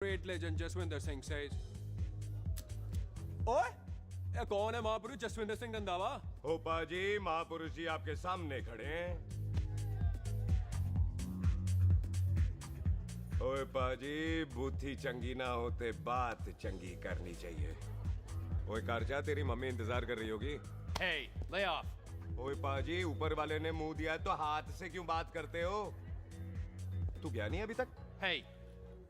Great legend Jaswinder Singh says. ओए, ये कौन है महापुरुष जसविंदर सिंह रंधावा? होपा जी, महापुरुष जी आपके सामने खड़े हैं। ओए पाजी, बुद्धि चंगी ना होते बात चंगी करनी चाहिए। ओए कारचा, तेरी मम्मी इंतजार कर रही होगी। Hey, lay off. ओए पाजी, ऊपर वाले ने मुंह दिया है तो हाथ से क्यों बात करते हो? तू गया नहीं अभी तक? Hey,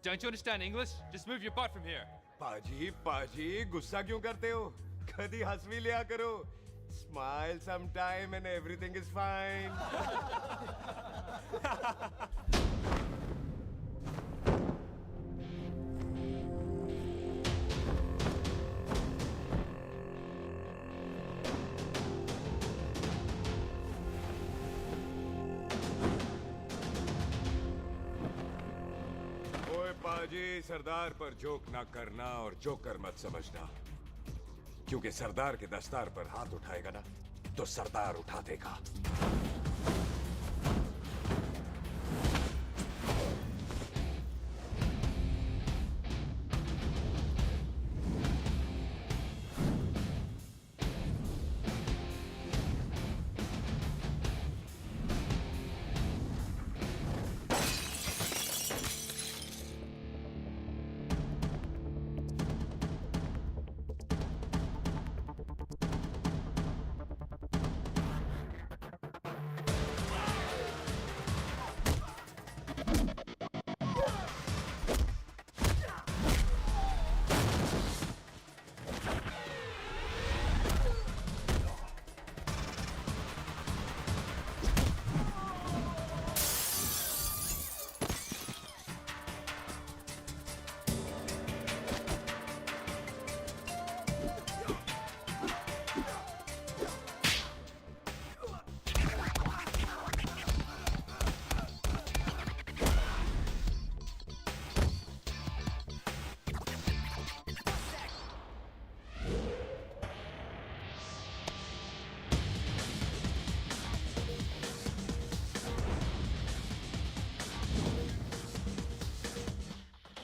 don't you understand English? Just move your butt from here. पाजी पाजी, गुस्सा क्यों करते हो? कभी हंस भी लिया करो। Smile sometime and everything is fine. ओए पाजी, सरदार पर जोक ना करना और जोकर मत समझना, क्योंकि सरदार के दस्तार पर हाथ उठाएगा ना तो सरदार उठा देगा।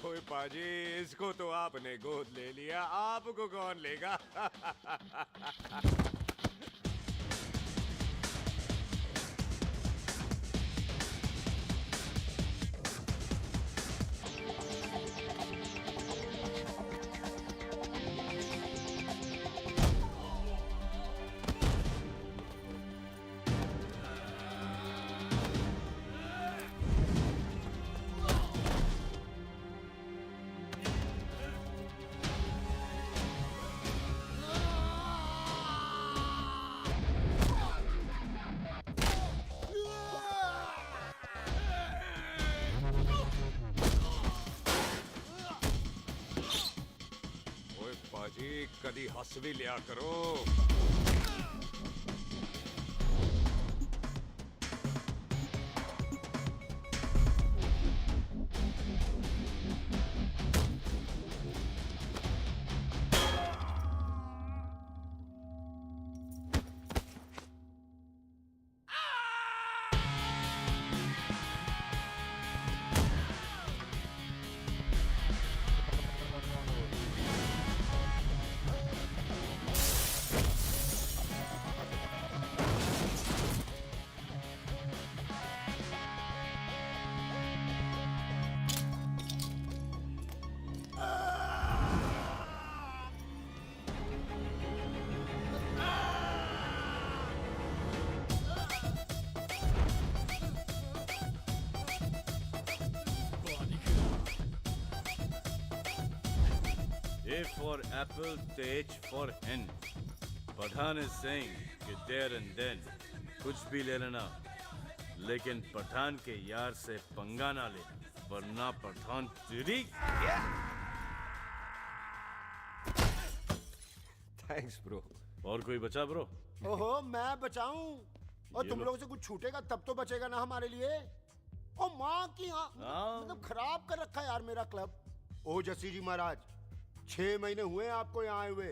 ओए पाजी, इसको तो आपने गोद ले लिया, आपको कौन लेगा? ओए पाजी, कदी हंस भी लिया करो। A for apple, the H for hen. Pathan is saying कि there and then कुछ भी ले लेना, लेकिन पठान के यार से पंगा ना ले, वरना पठान तेरी। Thanks bro. और कोई बचा ब्रो? ओहो, मैं बचाऊं? और तुम लोगों से कुछ छूटेगा तब तो बचेगा ना हमारे लिए। ओ माँ की मतलब खराब कर रखा है यार मेरा क्लब। ओ जसी जी महाराज, 6 महीने हुए आपको यहाँ आए हुए,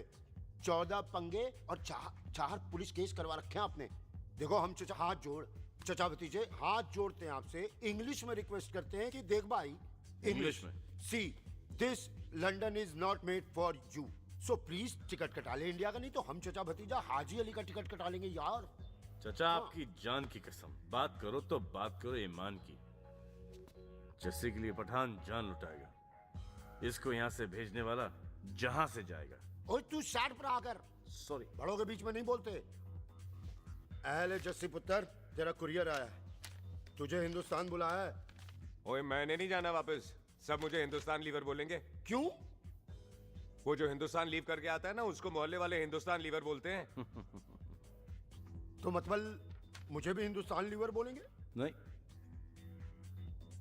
14 पंगे और चार पुलिस केस करवा रखे हैं आपने। देखो हम चचा हाथ जोड़, चचा भतीजे हाथ जोड़ते हैं आपसे, इंग्लिश में रिक्वेस्ट करते हैं कि देख भाई, इंग्लिश में see this London is not made for you, so please ticket कटा ले इंडिया का, नहीं तो हम चचा भतीजा हाजी अली का टिकट कटा लेंगे यार। चचा आपकी जान की कसम, बात करो तो बात करो ईमान की। जस्सी के लिए पठान जान लुटाएगा, इसको यहाँ से भेजने वाला जहां से जाएगा। ओए तू साइड पर आकर, सॉरी। बड़ों के बीच में नहीं बोलते। अहले जस्सी पुत्र, तेरा कुरियर आया है, तुझे हिंदुस्तान बुलाया है। ओए मैंने नहीं जाना वापस, सब मुझे हिंदुस्तान लीवर बोलेंगे। क्यों? वो जो हिंदुस्तान लीव करके आता है ना, उसको मोहल्ले वाले हिंदुस्तान लीवर बोलते हैं। तो मतलब मुझे भी हिंदुस्तान लीवर बोलेंगे? नहीं,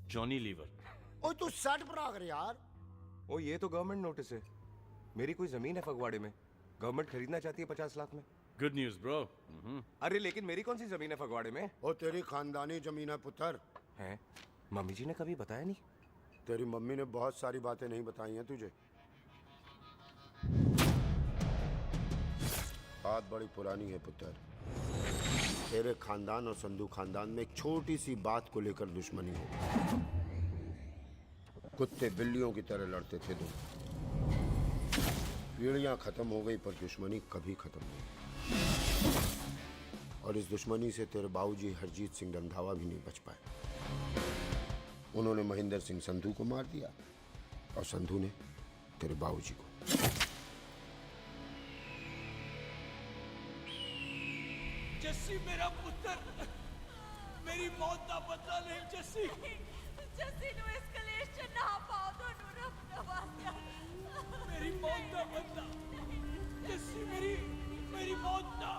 जॉनी लीवर। ओए तू साइड पर आकर यार। ओ ये तो गवर्नमेंट नोटिस है, मेरी कोई जमीन है फगवाड़े में, गवर्नमेंट खरीदना चाहती है 50 लाख में। Good news bro. अरे लेकिन मेरी कौन सी जमीन है फगवाड़े में? ओ तेरी खानदानी जमीन है पुत्र। है? मम्मी जी ने कभी बताया नहीं। तेरी मम्मी ने बहुत सारी बातें नहीं बताई हैं तुझे। बात बड़ी पुरानी है पुत्र, तेरे खानदान और संधू खानदान में एक छोटी सी बात को लेकर दुश्मनी है। कुत्ते बिल्लियों की तरह लड़ते थे तुम, पीढ़ियां खत्म हो गई पर दुश्मनी कभी खत्म नहीं। और इस दुश्मनी से तेरे बाबूजी हरजीत सिंह रंधावा भी नहीं बच पाए। उन्होंने महेंद्र सिंह संधू को मार दिया और संधू ने तेरे बाबूजी को। जस्सी मेरा पुत्र, मेरी मौत का बदला ले जस्सी। जस्सी नु इस कलेश च ना पाओ, दोनों रब नवाज़िया। मेरी मौत का बदला जस्सी, मेरी मौत का।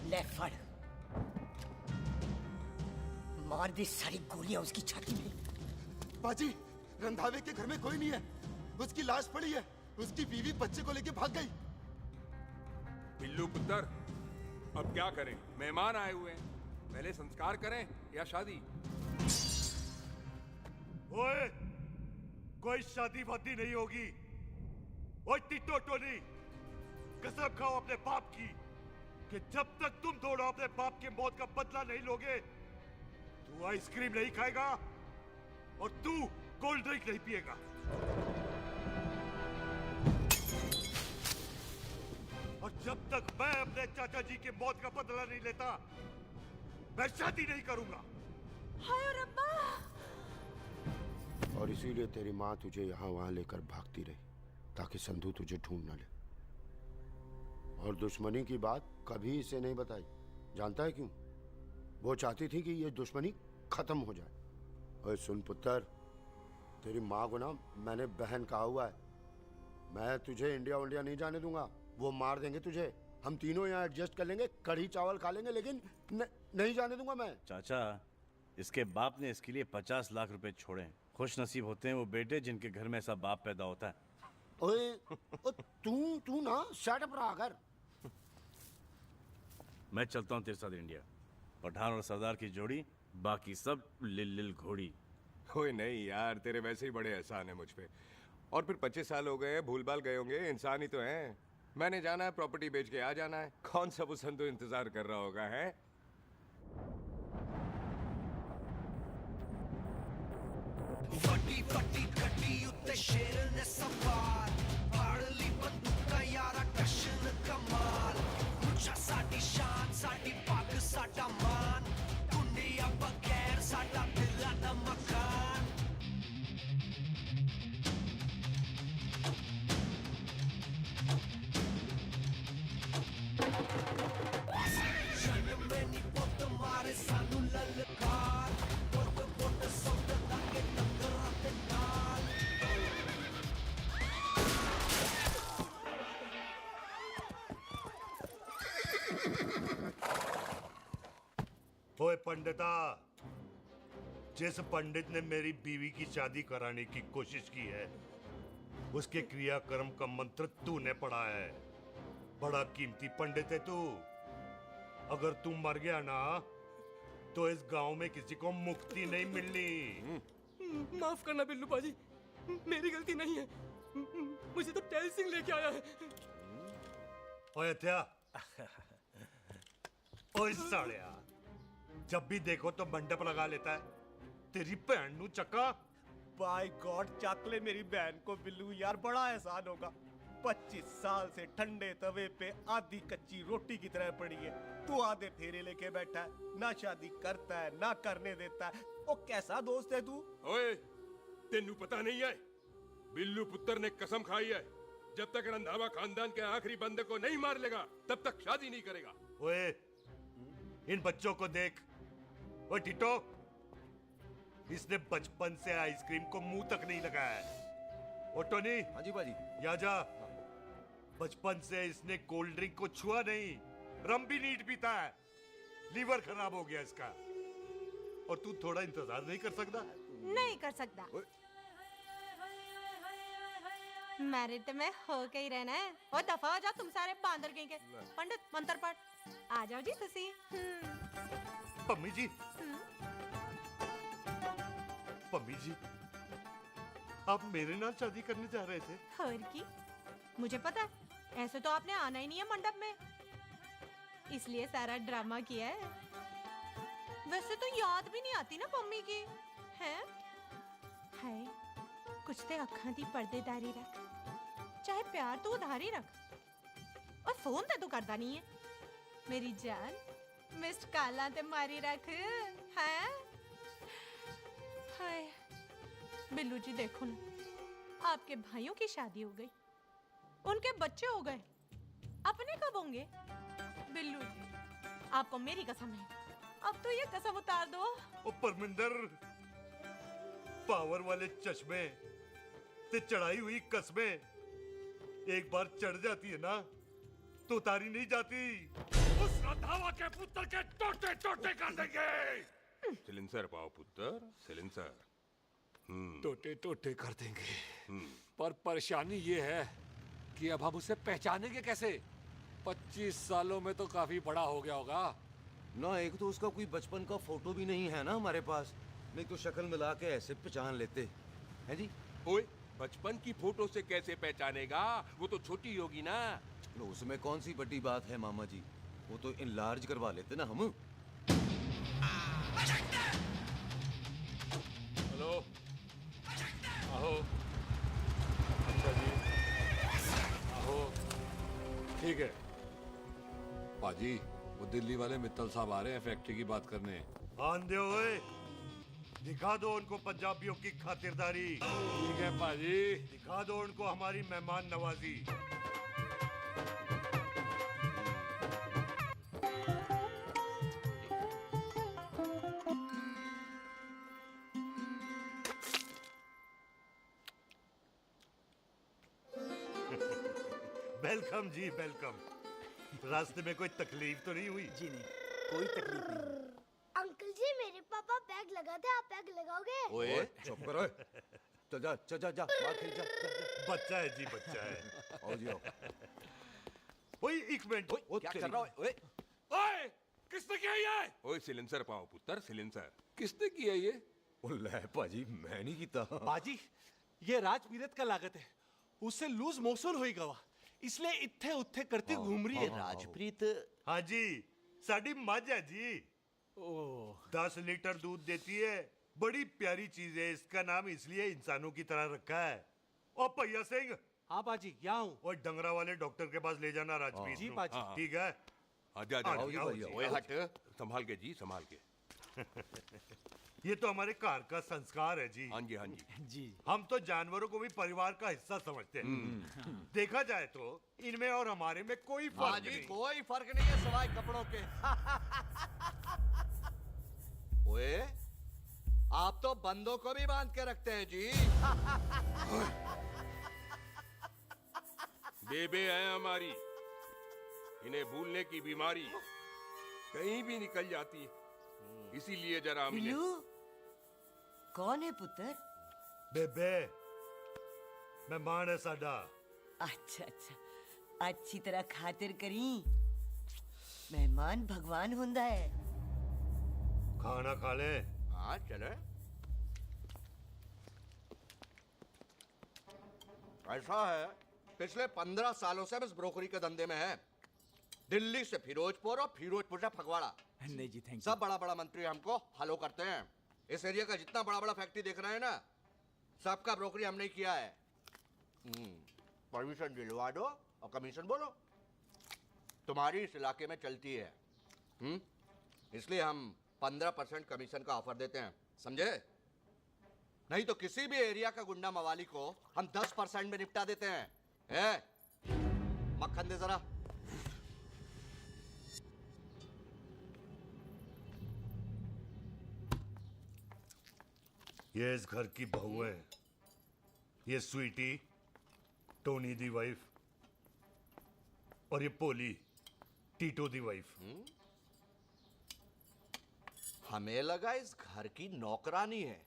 ले फड़, मार दी सारी गोलियां उसकी छाती में। बाजी, रंधावे के घर में कोई नहीं है, उसकी लाश पड़ी है, उसकी बीवी बच्चे को लेके भाग गई। बिल्लू पुत्र, अब क्या करें? मेहमान आए हुए हैं, पहले संस्कार करें या शादी? ओए, कोई शादी वादी नहीं होगी। ओए टिटो टोनी, कसम खाओ अपने बाप की कि जब तक तुम दोनों अपने बाप के मौत का बदला नहीं लोगे, तू आइसक्रीम नहीं खाएगा और तू कोल्ड ड्रिंक नहीं पिएगा। और जब तक मैं अपने चाचा जी के मौत का बदला नहीं लेता, मैं शादी नहीं करूंगा। हाय रब्बा! और इसीलिए तेरी माँ तुझे यहाँ वहाँ लेकर भागती रही, ताकि संधू तुझे ढूंढ न ले। और दुश्मनी की बात कभी इसे नहीं बताई। जानता है क्यों? वो चाहती थी कि ये दुश्मनी खत्म हो जाए। और सुन पुत्र, तेरी माँ को ना मैंने बहन कहा हुआ है, मैं तुझे इंडिया इंडिया नहीं जाने दूंगा। वो मार देंगे तुझे, हम तीनों यहाँ एडजस्ट कर लेंगे, कढ़ी चावल खा लेंगे, लेकिन नहीं जाने दूंगा मैं। चाचा, इसके बाप ने इसके लिए 50 लाख रुपए छोड़े हैं। खुश नसीब होते हैं वो बेटे जिनके घर में ऐसा बाप पैदा होता है। ओए तू ना शट अप रहा कर। मैं चलता हूँ तेरे साथ इंडिया। पठान और सरदार की जोड़ी, बाकी सब लिल घोड़ी। कोई नहीं यार, तेरे वैसे ही बड़े एहसान है मुझ पे। और फिर 25 साल हो गए, भूल भाल गए होंगे, इंसान ही तो हैं। मैंने जाना है, प्रॉपर्टी बेच के आ जाना है। कौन सा वो संधू इंतजार कर रहा होगा? है फटी फटी कटी उत्ते शेर ने सवार, फाड़ ली बंदूक का यारा कशन कमाल। मुझा साडी शान, साडी पग, साडा मान, दुनिया बगैर साडा दिला दा मकान। जन्म में नी पुत मारे सानू ललकार, पुत पुत सौद लागे टक्कर ते नाल। ओए पंडिता, जिस पंडित ने मेरी बीवी की शादी कराने की कोशिश की है, उसके क्रियाकर्म का मंत्र तूने पढ़ा है। बड़ा कीमती पंडित है तू। अगर तू मर गया ना तो इस गांव में किसी को मुक्ति नहीं मिलनी। माफ करना बिल्लू पाजी, मेरी गलती नहीं है। मुझे तो टेल सिंह लेके आया है। ओए हत्या, ओए सालिया, जब भी देखो तो मंडप लगा लेता है। तेरी भैन नू चक्का। बाय गॉड, चक ले मेरी बहन को बिल्लू यार, बड़ा एहसान होगा। 25 साल से ठंडे तवे पे आधी कच्ची रोटी की तरह पड़ी है। तू आधे फेरे लेके बैठा है, ना शादी करता है ना करने देता है। ओ कैसा दोस्त है तू? ओए, तेनू पता नहीं है, बिल्लू पुत्र ने कसम खाई है, जब तक रंधावा खानदान के आखिरी बंदे को नहीं मार लेगा तब तक शादी नहीं करेगा। ओए, इन बच्चों को देख। ओए टिटो, इसने बचपन से आइसक्रीम को मुंह तक नहीं लगाया है। ओ टोनी। हाँ जी बाजी। या जा। बचपन से इसने कोल्ड ड्रिंक को छुआ नहीं, रम भी नीट पीता है। लीवर खराब हो गया इसका। और तू थोड़ा इंतजार नहीं कर सकता? नहीं कर सकता। मैरिड तो मैं हो के ही रहना है। और दफा हो जा तुम सारे बांदर कहीं के। पंडित मंत्र पढ़। आ जाओ जी तुसी। पम्मी जी, पम्मी जी, आप मेरे नाल शादी करने जा रहे थे? और की मुझे पता है, ऐसे तो आपने आना ही नहीं है मंडप में, इसलिए सारा ड्रामा किया है। वैसे तो याद भी नहीं आती ना मम्मी की है। हाय, कुछ ते अखां दी पर्देदारी रख, चाहे प्यार तो उधारी रख, और फोन ते तू करता नहीं है। मेरी जान, मिस्ड काला ते मारी रख है। हाय बिल्लू जी, देखो ना, आपके भाइयों की शादी हो गई, उनके बच्चे हो गए, अपने कब होंगे? बिल्लू जी, आपको मेरी कसम है, अब तो ये कसम उतार दो। ओ परमिंदर, पावर वाले चश्मे ते चढ़ाई हुई कस्में एक बार चढ़ जाती है ना तो उतारी नहीं जाती। उस रंधावा के पुत्र के टोटे टोटे कर देंगे। सिलेंसर पाओ पुत्र, सिलेंसर। टोटे टोटे कर देंगे, पर परेशानी ये है कि अब हम उसे पहचानेंगे कैसे? 25 सालों में तो काफी बड़ा हो गया होगा ना। एक तो उसका कोई बचपन का फोटो भी नहीं है ना हमारे पास, नहीं तो शक्ल मिला के ऐसे पहचान लेते हैं जी। ओए, बचपन की फोटो से कैसे पहचानेगा? वो तो छोटी होगी ना। लो, उसमें कौन सी बड़ी बात है मामा जी, वो तो इनलार्ज करवा लेते ना हम। हेलो, आहो। अच्छा जी, आहो। ठीक है पाजी, वो दिल्ली वाले मित्तल साहब आ रहे हैं फैक्ट्री की बात करने। आंधे हुए, दिखा दो उनको पंजाबियों की खातिरदारी। ठीक है पाजी। दिखा दो उनको हमारी मेहमान नवाजी। वेलकम जी, वेलकम। रास्ते में कोई तकलीफ तो नहीं हुई? जी नहीं, कोई तकलीफ नहीं। अंकल जी, मेरे पापा पैग लगाते, आप पैग लगाओगे? ओए चुप करो। चल जा चल जा जा, बाहर खेल जा, जा, जा। बच्चा है जी, बच्चा है। आओ जी आओ। ओए एक मिनट। क्या कर रहा है? ओए ओए, किसने किया ये? ओए सिलेंसर पाओ पुत्र, सिलेंसर। किसने किया ये? ले पाजी, मैं नहीं कीता। बाजी, ये राजपीरत का लागत है, उससे लूज मोशन होई गवा, इसलिए इत्थे उत्थे करती घूम रही है। राजप्रीत? हाँ जी, साड़ी मझ है जी। 10 लीटर दूध देती है, बड़ी प्यारी चीज है। इसका नाम इसलिए इंसानों की तरह रखा है। ओ भैया सिंह। हाँ बाजी, यहाँ हूँ। और डंगरा वाले डॉक्टर के पास ले जाना राजपीत। जी बाजी। ठीक है। आजा आजा। ओए हट, संभाल के जी, संभाल के। ये तो हमारे घर का संस्कार है जी। हाँ जी, हाँ जी। जी। हम तो जानवरों को भी परिवार का हिस्सा समझते हैं। देखा जाए तो इनमें और हमारे में कोई फर्क नहीं। कोई फर्क नहीं है सिवाय कपड़ों के। ओए, आप तो बंदों को भी बांध के रखते हैं जी। बेबे है हमारी, इन्हें भूलने की बीमारी कहीं भी निकल जाती है, इसीलिए जरा बिल्लू, कौन है पुत्र? बेबे, मेहमान है साडा। अच्छा अच्छा, अच्छी तरह खातिर करी। मेहमान भगवान हुंदा है। खाना खा ले। हाँ चले। ऐसा है, पिछले 15 सालों से हम इस ब्रोकरी के धंधे में हैं। दिल्ली से फिरोजपुर और फिरोजपुर से फगवाड़ा। नहीं जी थैंक सब बड़ा बड़ा मंत्री हमको फॉलो करते हैं। इस एरिया का जितना बड़ा बड़ा फैक्ट्री देख रहे हैं ना, सबका ब्रोकरी हमने किया है। परमिशन दिलवा दो और कमीशन बोलो। तुम्हारी इस इलाके में चलती है। इसलिए हम 15% कमीशन का ऑफर देते हैं, समझे? नहीं तो किसी भी एरिया का गुंडा मवाली को हम 10% में निपटा देते हैं। मक्खन दे जरा। ये इस घर की बहू है। ये स्वीटी, टोनी दी वाइफ, और ये पोली, टीटो दी वाइफ। हमें लगा इस घर की नौकरानी है।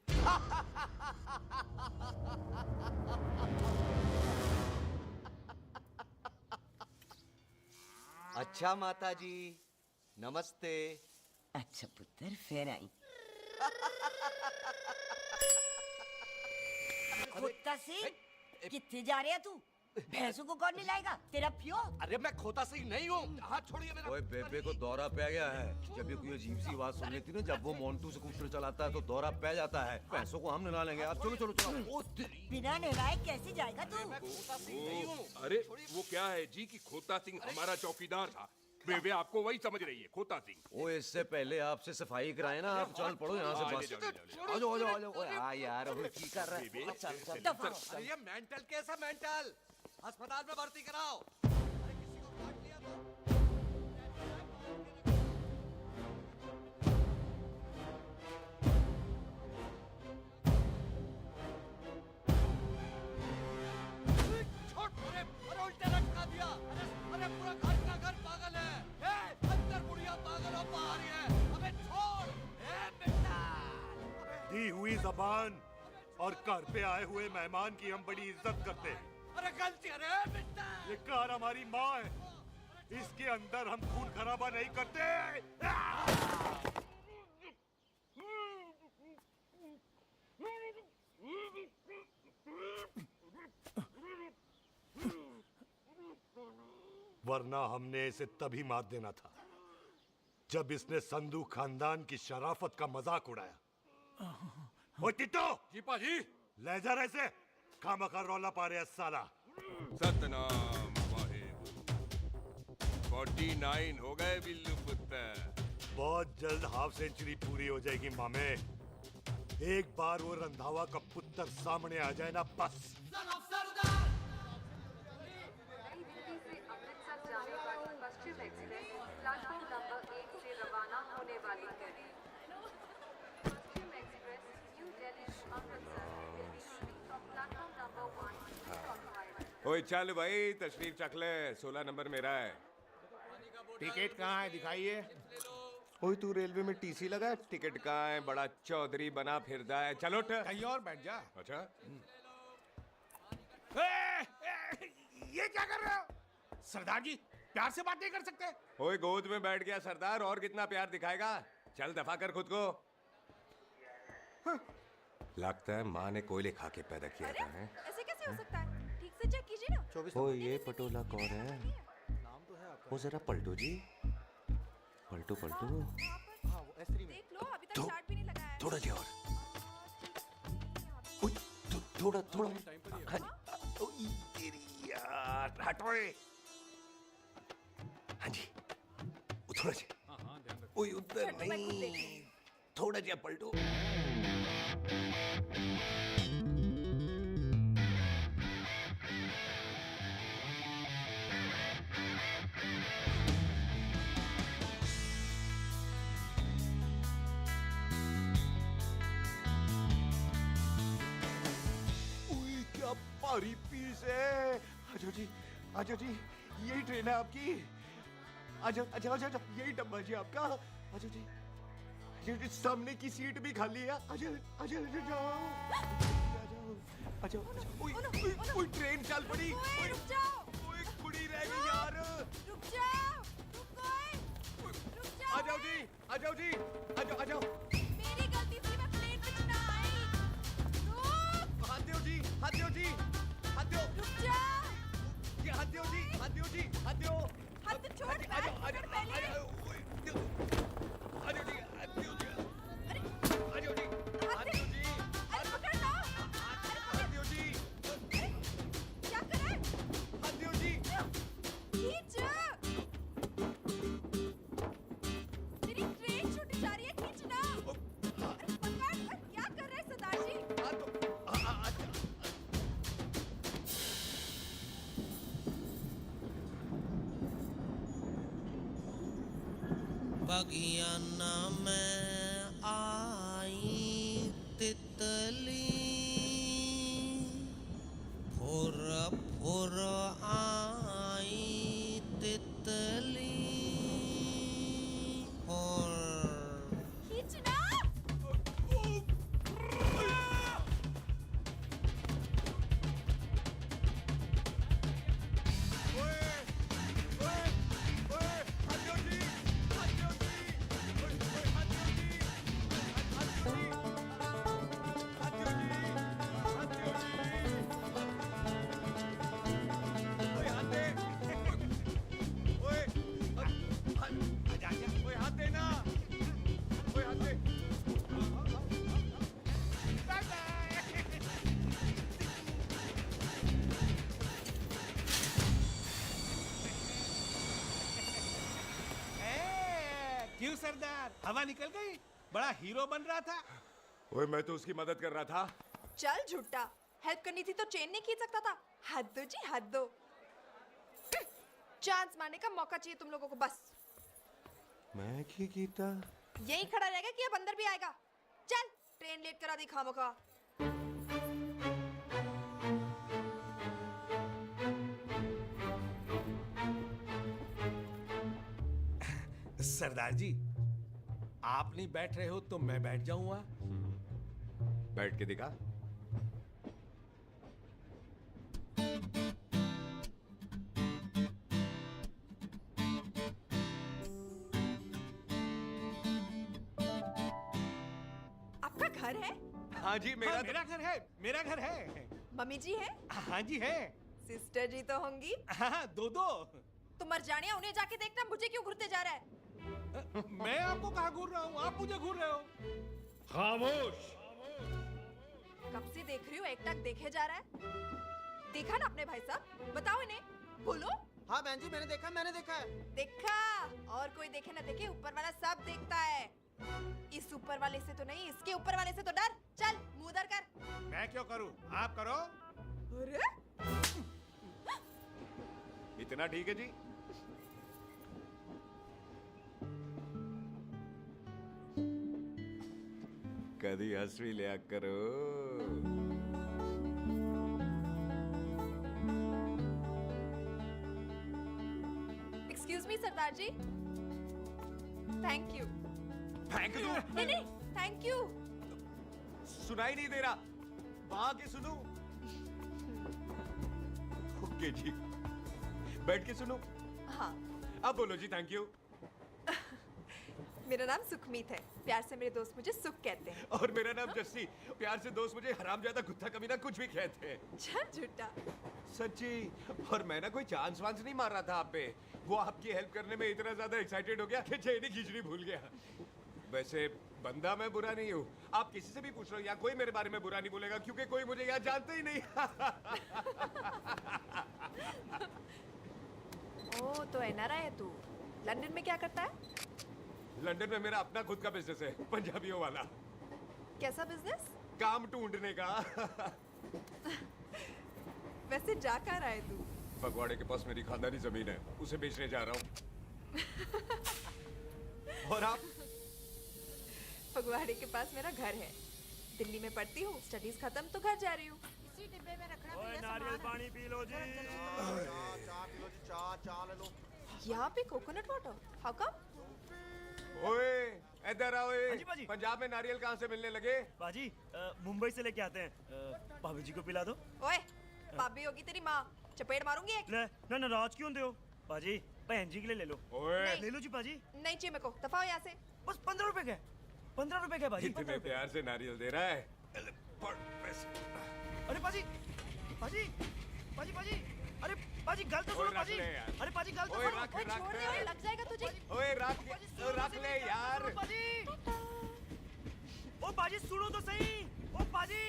अच्छा माता जी, नमस्ते। अच्छा पुत्र, फिर आई। खोता सिंह, कितने जा रहे है तू? भैंसों को कौन निलाएगा? तेरा प्यो? अरे मैं खोता सिंह नहीं हूँ। हाथ छोड़िए मेरा। ओए बेबे को दौरा पै गया है। जब भी कोई अजीब सी आवाज सुन लेती ना, जब वो मोन्टू स्कूटर चलाता है तो दौरा पै जाता है। पैसों को हम निला लेंगे। आप चलो चलो चलो। बिना नहलाए कैसे जाएगा तू? अरे वो क्या है जी कि खोता सिंह हमारा चौकीदार था। बेबे आपको वही समझ रही है, खोता सिंह। ओ इससे पहले आपसे सफाई कराए ना। आप चल पड़ो यहाँ से बस। आ जाओ आ जाओ आ जाओ। ओए हाँ यार, अब की कर रहा है? चल चल। अरे ये मेंटल केस है, मेंटल। अस्पताल में भर्ती कराओ। उल्टा लटका दिया। अरे पूरा घर का घर पागल है। अंदर बुढ़िया पागल और बाहर है। अबे छोड़। दी हुई जबान और घर पे आए हुए मेहमान की हम बड़ी इज्जत करते हैं। अरे गलती है बेटा। ये कार हमारी माँ है। इसके अंदर हम खून खराबा नहीं करते। वरना हमने इसे तभी मार देना था जब इसने संधू खानदान की शराफत का मजाक उड़ाया। ओ टिट्टो जी पाजी, ले जा रहे से। खामखा रौला पा रहे साला। सतनाम वाहिगुरु। 49 हो गए बिल्लू पुत्र। बहुत जल्द हाफ सेंचुरी पूरी हो जाएगी मामे। एक बार वो रंधावा का पुत्र सामने आ जाए ना, बस। जाने वाली पश्चिम एक्सप्रेस प्लेटफॉर्म नंबर 1 से रवाना होने वाली है। Paschim express New Delhi Amritsar will be leaving from platform number 1 to Clockwise। ओए चल भाई, तशरीफ चख ले। 16 नंबर मेरा है। टिकट कहाँ है? दिखाइए। ओए तू रेलवे में टीसी लगा है? टिकट कहाँ है? बड़ा चौधरी बना फिरदा है। चलो उठ। कहीं और बैठ जा। अच्छा ये क्या कर रहे हो? सरदार जी, प्यार से बात नहीं कर सकते? ओए गोद में बैठ गया सरदार, और कितना प्यार दिखाएगा? चल दफा कर खुद को। लगता है माँ ने कोयले खा के पैदा किया था। है ऐसे कैसे हो सकता है? ठीक से चेक कीजिए ना। ओ ये पटोला कौन है? वो जरा पलटो जी, पलटो पलटो। देख लो, अभी तक चार्ट भी नहीं लगाया है। थोड़ा जी और। थोड़ा थोड़ा। तेरी यार हटो। हाँ जी, थोड़ा जी। ओए उधर नहीं, थोड़ा जी पलटो। क्या भारी पीस है। आजो जी, आजो जी, यही ट्रेन है आपकी। आजो अच्छा अच्छा अच्छा, यही डब्बा जी आपका। आजो जी, ये सामने की सीट भी खाली है। आजो आजो जाओ, आजो आजो। ओए ट्रेन चल पड़ी। रुक जाओ। ओए कुड़ी रह गई यार। रुक जाओ। रुको। आ जाओ जी, आ जाओ, आ जाओ। मेरी गलती थी, मैं प्लेट में ना आई। रुक! हाथ दो जी, हाथ दो जी, हाथ दो। रुक जा। ये हाथ दो जी, हाथ दो जी, हाथ दो। हाथ तो छोड़, आ जाओ, आ जाओ, आ जाओ, आ जाओ जी, हाथ दो जी। अरे, आ जाओ जी, हाथ दो जी। अरे पकड़ लो। हाथ दो जी, क्या कर रहा है? हाथ दो जी। खींच। मेरी ट्रेन छूट जा रही है, खींचना। अरे पकड़, क्या कर रहे हैं सरदार जी? बगियाना में आई तितली फुर फुर आई तितली और खींचना। क्यों सरदार, हवा निकल गई? बड़ा हीरो बन रहा था। ओए मैं तो उसकी मदद कर रहा था। चल झूठा, हेल्प करनी थी तो चेन नहीं खींच सकता था। हद दो जी, हद दो। चांस मारने का मौका चाहिए तुम लोगों को बस। मैं की कीता? यही खड़ा रहेगा कि अब अंदर भी आएगा? चल, ट्रेन लेट करा दी खामखा। सरदार जी, आप नहीं बैठ रहे हो तो मैं बैठ जाऊंगा। बैठ के दिखा। आपका घर है? हाँ जी, मेरा मेरा घर है, मेरा घर है। मम्मी जी है? हाँ जी है। सिस्टर जी तो होंगी? हाँ, दो दो। तुम मर जाने, उन्हें जाके देखना मुझे क्यों घूरते जा रहा है। मैं आपको कहाँ घूर रहा हूँ, आप मुझे घूर रहे हो। खामोश। कब से देख रही हूँ, एक टक देखे जा रहा है। देखा ना अपने भाई साहब, बताओ इन्हें, बोलो। हाँ बहन जी, मैंने देखा है। देखा? और कोई देखे ना देखे, ऊपर वाला सब देखता है। इस ऊपर वाले से तो नहीं, इसके ऊपर वाले से तो डर। चल, मुंह उधर कर। मैं क्यों करूँ, आप करो। अरे इतना ठीक है जी? कभी हंस भी लिया करो। Excuse me Sardar ji. Thank you. फेंक दो। नहीं नहीं, थैंक यू। सुनाई नहीं दे रहा, वहां के सुनू। ओके जी, बैठ के सुनो। हाँ। अब बोलो जी थैंक यू। मेरा नाम सुखमीत है, प्यार से मेरे दोस्त मुझे सुख कहते हैं। और मेरा नाम जस्सी, प्यार से दोस्त मुझे हरामजादा, कुत्ता कमीना कुछ भी कहते हैं। चल झूठा। सच्ची। और मैं ना कोई चांस वांस नहीं मार रहा था आप पे, वो आपकी हेल्प करने में इतना ज्यादा एक्साइटेड हो गया कि चेन ही खींचनी भूल गया। वैसे बंदा मैं बुरा नहीं हूँ, आप किसी से भी पूछ लो, यहाँ कोई मेरे बारे में बुरा नहीं बोलेगा क्योंकि कोई मुझे यहाँ जानते ही नहीं। ओ तो एनआरआई है तू। लंदन में क्या करता है? लंदन में मेरा अपना खुद का बिजनेस है, पंजाबियों वाला। कैसा बिजनेस? काम ढूंढने का। वैसे जा कहाँ रहा है तू? फगवाड़े के पास मेरी खानदानी जमीन है, उसे बेचने जा रहा हूँ। और आप? फगवाड़े के पास मेरा घर है, दिल्ली में पढ़ती हूँ, स्टडीज खत्म तो घर जा रही हूँ। इसी डिब्बे में रखना भैया सामान। नारियल पानी पी लो जी। चाय ले लो। यहाँ पे कोकोनट वाटर? How come? ओए इधर आओ। हाँ जी बाजी। पंजाब में नारियल कहाँ से मिलने लगे? बाजी मुंबई से लेके आते हैं, भाभी जी को पिला दो। ओए, भाभी होगी तेरी माँ, चपेट मारूंगी एक। ले ना नाराज क्यों होते हो बाजी, बहन जी के लिए ले लो। ओए ले लो जी बाजी। नहीं चाहिए मेरे को, दफा हो यहाँ से। बस 15 रुपए के 15 रुपए के बाजी इतने प्यार से नारियल दे रहा है। पढ़ पैसे। अरे बाजी बाजी बाजी बाजी अरे बाजी गल तो सुनो बाजी अरे बाजी गल तो सुनो रख छोड़ लग जाएगा तुझे। ओए रख ले यार। बाजी ओ बाजी सुनो तो सही ओ बाजी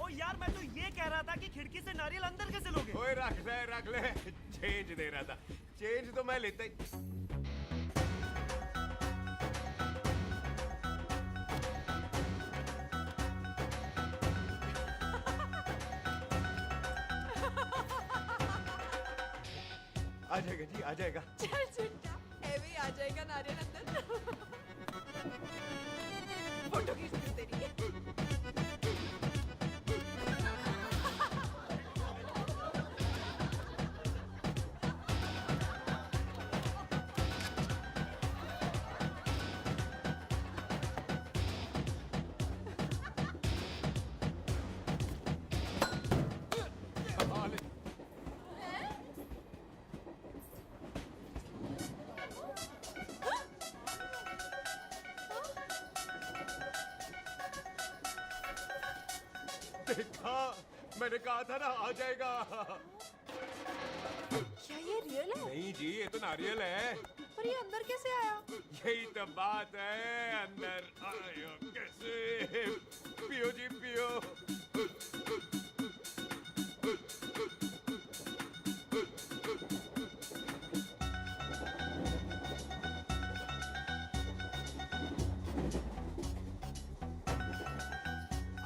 ओ यार मैं तो ये कह रहा था कि खिड़की से नारियल अंदर कैसे लोगे? ओए रख ले चेंज दे रहा था। चेंज तो मैं लेता ही। आ जाएगा जी आ जाएगा। चल झुट्टा ऐवे आ जाएगा नारियल अंदर। फोटो खींच दे तेरी। देखा मैंने कहा था ना आ जाएगा। क्या ये रियल है? नहीं जी ये तो नारियल है। पर ये अंदर कैसे आया? यही तो बात है अंदर आयो कैसे। पियो जी पियो।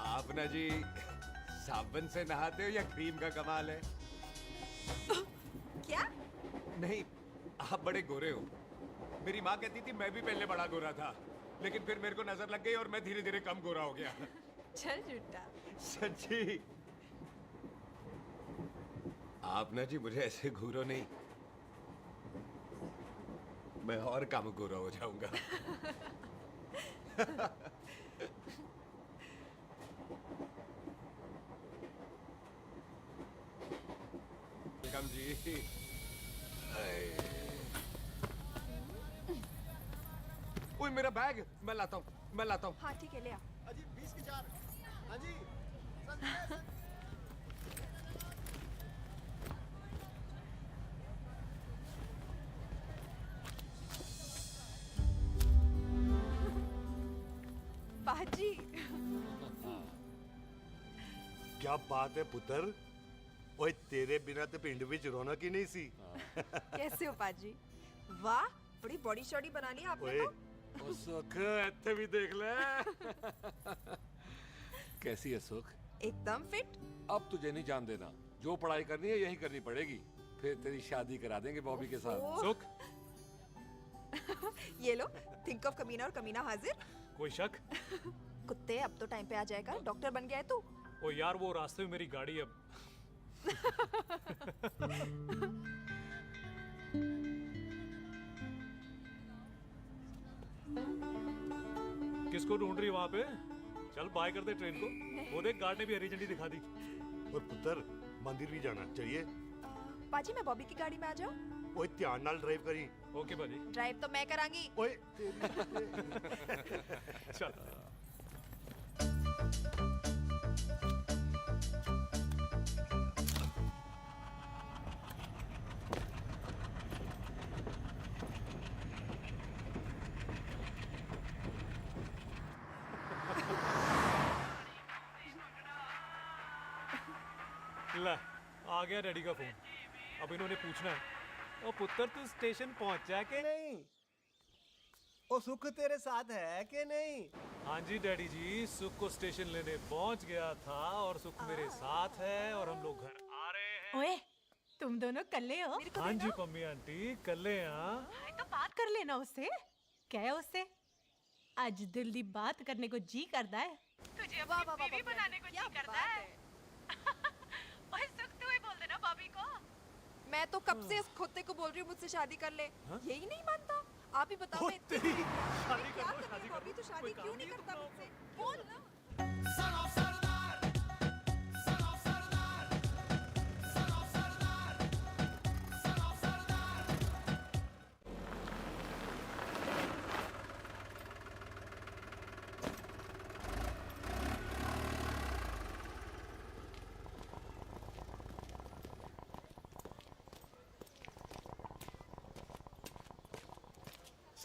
आप ना जी साबुन से नहाते हो या क्रीम का कमाल है? क्या? नहीं आप बड़े गोरे हो। मेरी माँ कहती थी मैं भी पहले बड़ा गोरा था लेकिन फिर मेरे को नजर लग गई और मैं धीरे धीरे कम गोरा हो गया। चल झूठा। सच्ची। आप ना जी मुझे ऐसे घूरो नहीं। मैं और कम गोरा हो जाऊंगा। वेलकम जी। ओए मेरा बैग मैं लाता हूँ। हाँ ठीक है ले आ। अजी 20 की 4। हाँ जी बाजी। क्या बात है पुत्र। ओए तेरे बिना तो पिंड विच रौनक ही नहीं सी। कैसे हो पाजी? वाह बड़ी बॉडी शॉडी बना ली आपने ओए ओ सुख इत्थे भी देख ले। कैसी है सुख? एकदम फिट। अब तुझे नहीं जान देना। जो पढ़ाई करनी है यही करनी पड़ेगी। फिर तेरी शादी करा देंगे बॉबी के साथ। ओह। सुख ये लो थिंक ऑफ कमीना और कमीना हाजिर। कोई शक? कुत्ते अब तो टाइम पे आ जाएगा। डॉक्टर बन गया है तू। ओ यार वो रास्ते में मेरी गाड़ी अब। किसको ढूंढ रही वहां पे? चल बाय कर दे ट्रेन को। वो देख गार्ड ने भी हरी झंडी दिखा दी। और पुत्र मंदिर भी जाना चाहिए। पाजी मैं बॉबी की गाड़ी में आ जाऊं? ओए ध्यान नाल ड्राइव करी। ओके बाजी। ड्राइव तो मैं करांगी। ओए चल। ला आ गया डैडी का फोन। अब इन्होंने पूछना है ओ पुत्र तू स्टेशन पहुंचा के नहीं? ओ सुख तेरे साथ है कि नहीं? हाँ जी डैडी जी सुख को स्टेशन लेने पहुंच गया था और सुख मेरे साथ है और हम लोग घर आ रहे हैं। ओए तुम दोनों कल्ले हो? हाँ जी पम्मी आंटी कल्ले यहाँ। तो बात कर लेना उससे। क्या है उससे? आज दिल दी बात करने को जी करता है। तुझे अपनी बीवी बनाने को जी करता है। ओए सुख तू ही बोल देना भाभी को। मैं तो कब से इस खोते को बोल रही हूँ मुझसे शादी कर ले। यही नहीं मानता। आप ही बताओ मैं तेरी शादी कर लो। भाभी तो शादी क्यों नहीं करता मुझसे? बोल ना।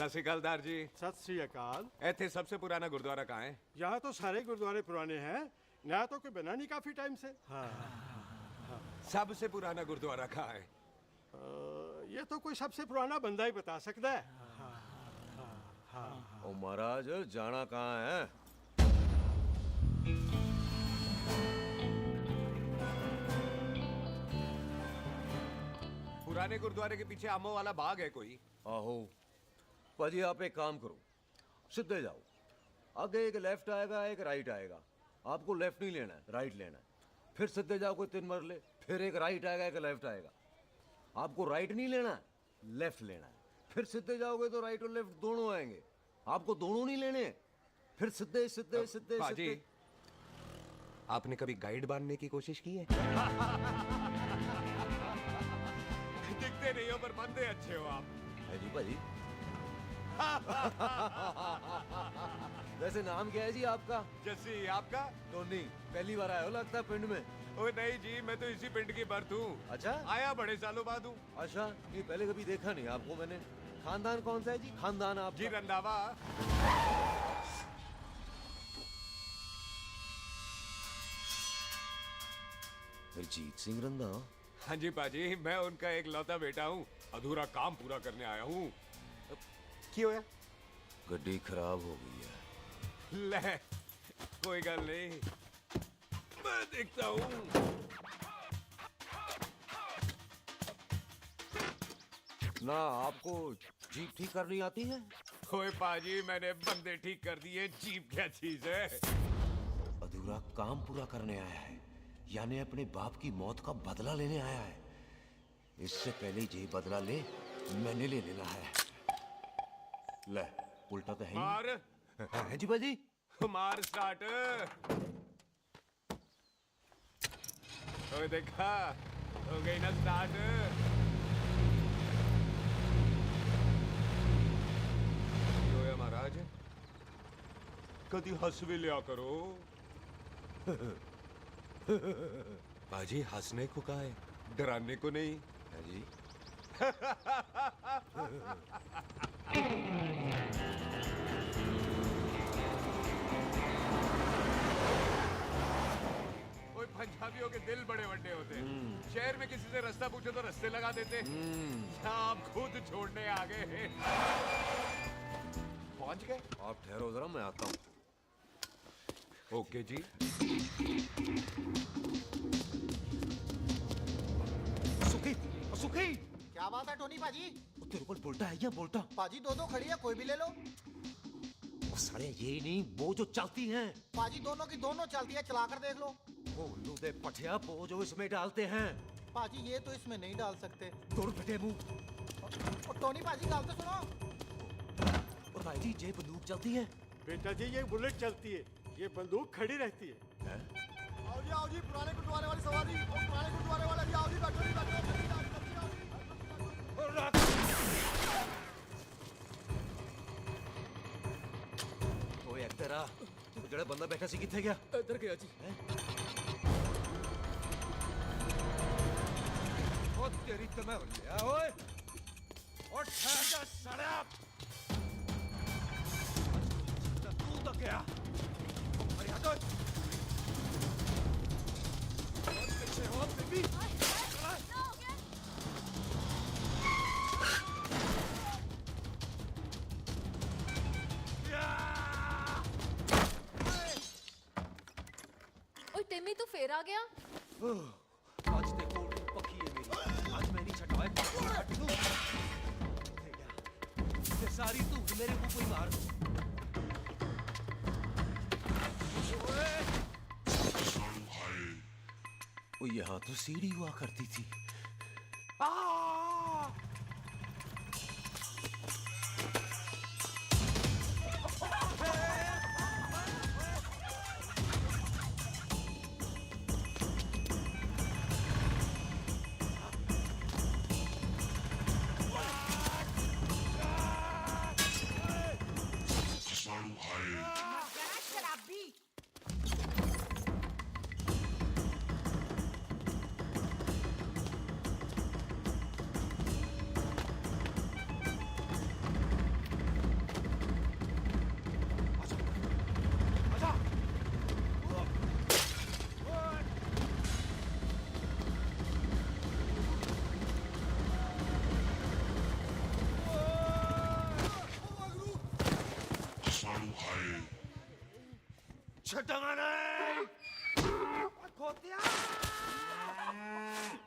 ਸਤਿ ਸ਼੍ਰੀ ਅਕਾਲ ਦਾਰ ਜੀ सत श्री अकाल। ਇੱਥੇ सबसे पुराना गुरुद्वारा कहाँ है यहाँ तो सारे गुरुद्वारे पुराने हैं, नया तो कोई बना नहीं काफी टाइम से। हाँ, सबसे पुराना गुरुद्वारा कहाँ है ये तो कोई सबसे पुराना बंदा ही बता सकता है। ओ महाराज जाना कहाँ है? पुराने गुरुद्वारे के पीछे आमों वाला बाग है कोई आहो पाजी आप एक काम करो, सीधे जाओ, आगे एक लेफ्ट आएगा एक राइट आएगा, आपको लेफ्ट नहीं लेना है राइट लेना है, फिर सीधे जाओ कोई 3 मरले, फिर एक राइट आएगा एक लेफ्ट आएगा, आपको राइट नहीं लेना है लेफ्ट लेना है, फिर सीधे जाओगे तो राइट और लेफ्ट दोनों आएंगे, आपको दोनों नहीं लेने, फिर सीधे सीधे सीधे पाजी सीधे। आपने कभी गाइड बनने की कोशिश की है दिखते नहीं हो पर बंदे अच्छे हो आप है जी भाजी। वैसे नाम क्या है जी आपका? जस्सी आपका? टोनी। पहली बार आए हो लगता है पिंड में? ओ नहीं जी मैं तो इसी पिंड की बर्थ हूँ। अच्छा आया बड़े सालों बाद हूँ। अच्छा ये पहले कभी देखा नहीं आपको मैंने। खानदान कौन सा है जी? खानदान आप जी रंधावा। जीत सिंह रंधावा? हाँ जी पाजी मैं उनका एक लौता बेटा हूँ, अधूरा काम पूरा करने आया हूँ। क्यों है? गड्डी खराब हो गई है। ले कोई गल नहीं मैं देखता हूँ। ना आपको जीप ठीक करनी आती है? ओए पाजी मैंने बंदे ठीक कर दिए, जीप क्या चीज है। अधूरा काम पूरा करने आया है, यानी अपने बाप की मौत का बदला लेने आया है। इससे पहले ये बदला ले मैंने ले लेना है। ले उल्टा तो है मार है जी बाजी। मार स्टार्ट। ओए देखा हो गई ना स्टार्ट। होया महाराज कभी हंस भी लिया करो। बाजी हंसने को कहा है, डराने को नहीं है जी। ओए पंजाबियों के दिल बड़े बड़े होते हैं। शहर में किसी से रास्ता पूछो तो रास्ते लगा देते। आप खुद छोड़ने आ गए। पहुंच गए? आप ठहरो जरा मैं आता हूँ। ओके जी। सुखी सुखी क्या बात है टोनी पाजी? तेरे को बोलता है या बोलता? पाजी दो खड़ी है, कोई भी ले लो। वो सारे ये नहीं वो जो चलती हैं। पाजी दोनों की दोनों चलती है, चला कर देख लो। वो उल्लू दे पठिया वो जो इसमें डालते हैं। पाजी ये तो इसमें नहीं डाल सकते। तोड़ बेटे मुंह। और टोनी पाजी गाल तो सुनो। और भाई जी ये बंदूक चलती है। बेटा जी ये बुलेट चलती है, ये बंदूक खड़ी रहती है। आओ जी पुराने गुरुद्वारे वाली सवारी, और पुराने गुरुद्वारे वाला भी आओ जी, बैठो जी बैठो। ओए तेरा जेड़ा बंदा बैठा सी किथे गया? इधर गया जी। ओ तेरी तो मैं लिया ओए। और ठहर जा साला। तू तो क्या? अरे हटो। और पीछे हो बेबी। टिम्मी तू फेर आ गया। आज ते कोल पक्की है मेरी। आज मैं नहीं छटाए। ते सारी तू मेरे मुंह पे मार। वो यहाँ तो सीढ़ी हुआ करती थी। साड़ू खाए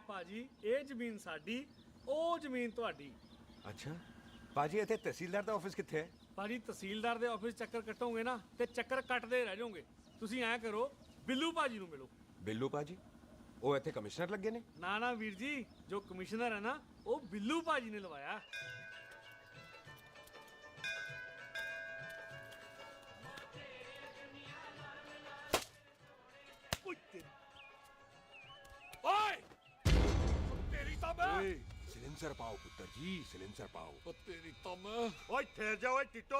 ਭਾਜੀ ਇਹ ਜ਼ਮੀਨ ਸਾਡੀ ਉਹ ਜ਼ਮੀਨ ਤੁਹਾਡੀ ਅੱਛਾ ਬਾਜੀ ਇੱਥੇ ਤਹਿਸੀਲਦਾਰ ਦਾ ਆਫਿਸ ਕਿੱਥੇ ਹੈ ਭਾਜੀ ਤਹਿਸੀਲਦਾਰ ਦੇ ਆਫਿਸ ਚੱਕਰ ਕੱਟੋਗੇ ਨਾ ਤੇ ਚੱਕਰ ਕੱਟਦੇ ਰਹਿ ਜਾਓਗੇ ਤੁਸੀਂ ਐਂ ਕਰੋ ਬਿੱਲੂ ਭਾਜੀ ਨੂੰ ਮਿਲੋ ਬਿੱਲੂ ਬਾਜੀ ਉਹ ਇੱਥੇ ਕਮਿਸ਼ਨਰ ਲੱਗੇ ਨੇ ਨਾ ਨਾ ਵੀਰ ਜੀ ਜੋ ਕਮਿਸ਼ਨਰ ਹੈ ਨਾ ਉਹ ਬਿੱਲੂ ਭਾਜੀ ਨੇ ਲਵਾਇਆ ओए! तेरी तो मैं सिलेंसर पाओ पुत्र जी सिलेंसर पाओ तेरी तो मैं ओए ठहर जाओ ओए टिट्टो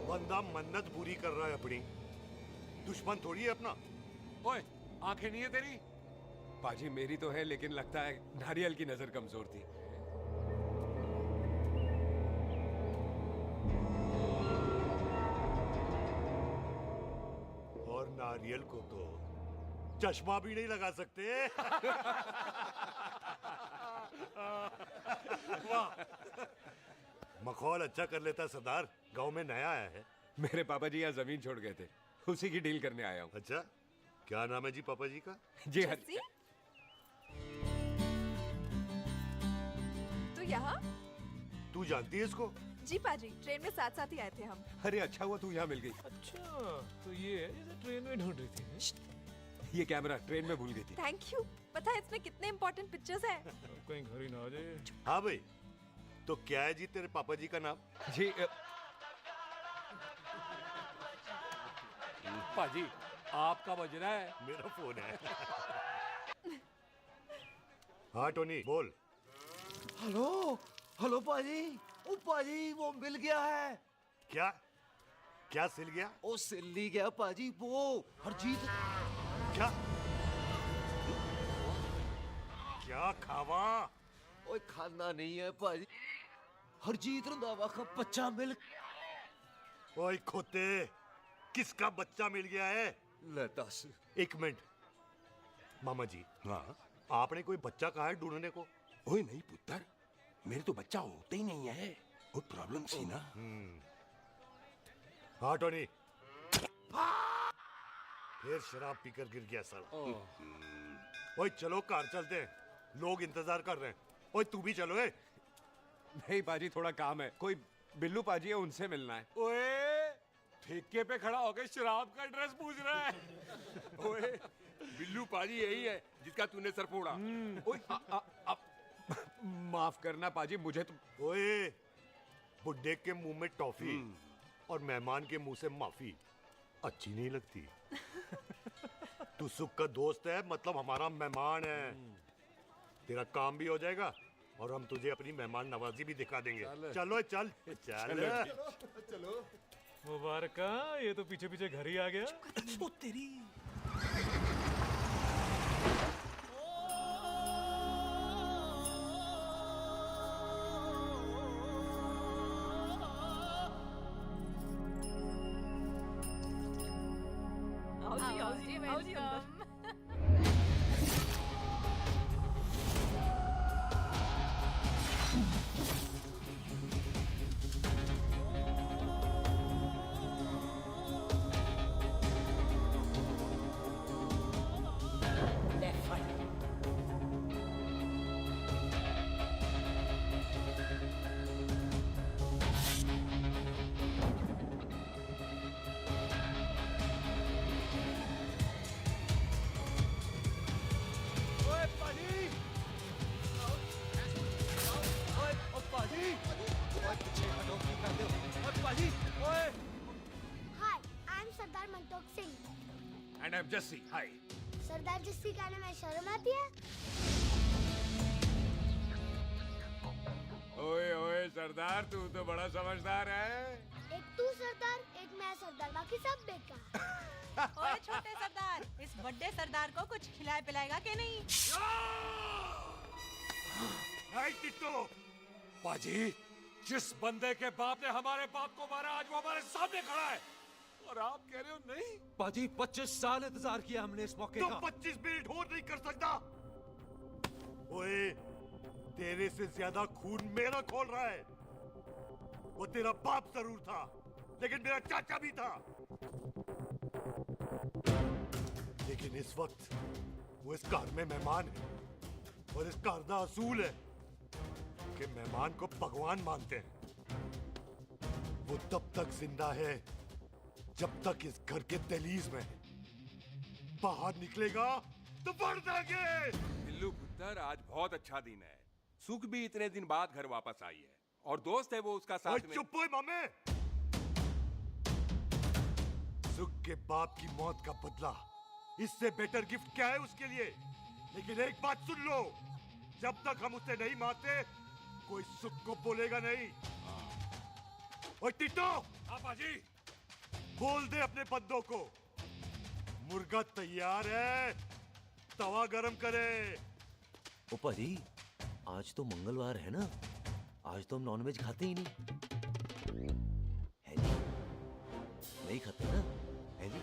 बंदा मन्नत पूरी कर रहा है अपनी दुश्मन थोड़ी है अपना ओए आंखें नहीं है तेरी बाजी मेरी तो है लेकिन लगता है नारियल की नजर कमजोर थी और नारियल को तो चश्मा भी नहीं लगा सकते वाह मखौल अच्छा कर लेता सरदार गांव में नया आया है मेरे पापा जी यहाँ जमीन छोड़ गए थे उसी की डील करने आया हूँ अच्छा क्या नाम है जी पापा जी का जी हाँ तो यहाँ तू जानती है इसको जी पाजी ट्रेन में साथ साथ ही आए थे हम अरे अच्छा हुआ तू यहाँ मिल गई अच्छा तो ये है जैसे ट्रेन में ढूंढ रही थी ये कैमरा ट्रेन में भूल गई थी थैंक यू पता है इसमें कितने इम्पोर्टेंट पिक्चर्स हैं कहीं घर ही ना आ जाए हाँ भाई तो क्या है जी तेरे पापा जी का नाम जी पाजी आपका बज रहा है मेरा फोन है हाँ टोनी बोल हेलो हेलो पाजी ओ पाजी वो मिल गया है क्या क्या सिल गया ओ सिल ली गया पाजी वो हरजीत क्या क्या खावा ओए खाना नहीं है पाजी हरजीत रंधावा का बच्चा मिल ओए खोते किसका बच्चा मिल गया है ले दस एक मिनट मामा जी हाँ आपने कोई बच्चा कहा है ढूंढने को ओए नहीं पुत्र मेरे तो बच्चा होता ही नहीं है वो प्रॉब्लम थी ना हाँ टोनी फिर शराब पीकर गिर गया साला ओए चलो कार चलते हैं लोग इंतजार कर रहे हैं ओए तू भी चलो ए नहीं पाजी थोड़ा काम है कोई बिल्लू पाजी है उनसे मिलना है ओए ठेके पे खड़ा होकर शराब का एड्रेस पूछ रहा है ओए बिल्लू पाजी यही है जिसका तूने सर फोड़ा ओए माफ करना पाजी मुझे तो ओए बुड्ढे के मुंह में टॉफी और मेहमान के मुंह से माफी अच्छी नहीं लगती तू सुख का दोस्त है मतलब हमारा मेहमान है तेरा काम भी हो जाएगा और हम तुझे अपनी मेहमान नवाजी भी दिखा देंगे चलो चल चल चलो मुबारक ये तो पीछे पीछे घर ही आ गया ओ तेरी आओ जी अंदर hi I am Sardar Mantok Singh and I am Jassi hi Sardar Jassi कहने में शर्म आती है ओए ओए सरदार तू तो बड़ा समझदार है एक तू सरदार एक मैं सरदार बाकी सब बेकार ओए छोटे सरदार इस बड़े सरदार को कुछ खिलाए पिलाएगा कि नहीं टिट्टो पाजी जिस बंदे के बाप ने हमारे बाप को मारा आज वो हमारे सामने खड़ा है और आप कह रहे हो नहीं पाजी 25 साल इंतजार किया हमने इस मौके तो का 25 मिनट और नहीं कर सकता ओए तेरे से ज्यादा खून मेरा खोल रहा है। वो तेरा बाप जरूर था, लेकिन मेरा चाचा भी था। लेकिन इस वक्त वो इस कार में मेहमान है, और इस कार का असूल है कि मेहमान को भगवान मानते हैं। वो तब तक जिंदा है जब तक इस घर के दहलीज में है। बाहर निकलेगा तो बढ़ देंगे। बिल्लू पुत्र, आज बहुत अच्छा दिन है। सुख भी इतने दिन बाद घर वापस आई है, और दोस्त है वो उसका साथ में। चुप हो मामे। सुख के बाप की मौत का बदला, इससे बेटर गिफ्ट क्या है उसके लिए? लेकिन एक बात सुन लो, जब तक हम उसे नहीं मारते कोई सुख को बोलेगा नहीं। ओए टिट्टो, हाँ पाजी, बोल दे अपने बंदों को मुर्गा तैयार है, तवा गरम करे। ओ पाजी, आज तो मंगलवार है ना, आज तो हम नॉनवेज खाते ही नहीं है जी। नहीं खाते ना, है जी।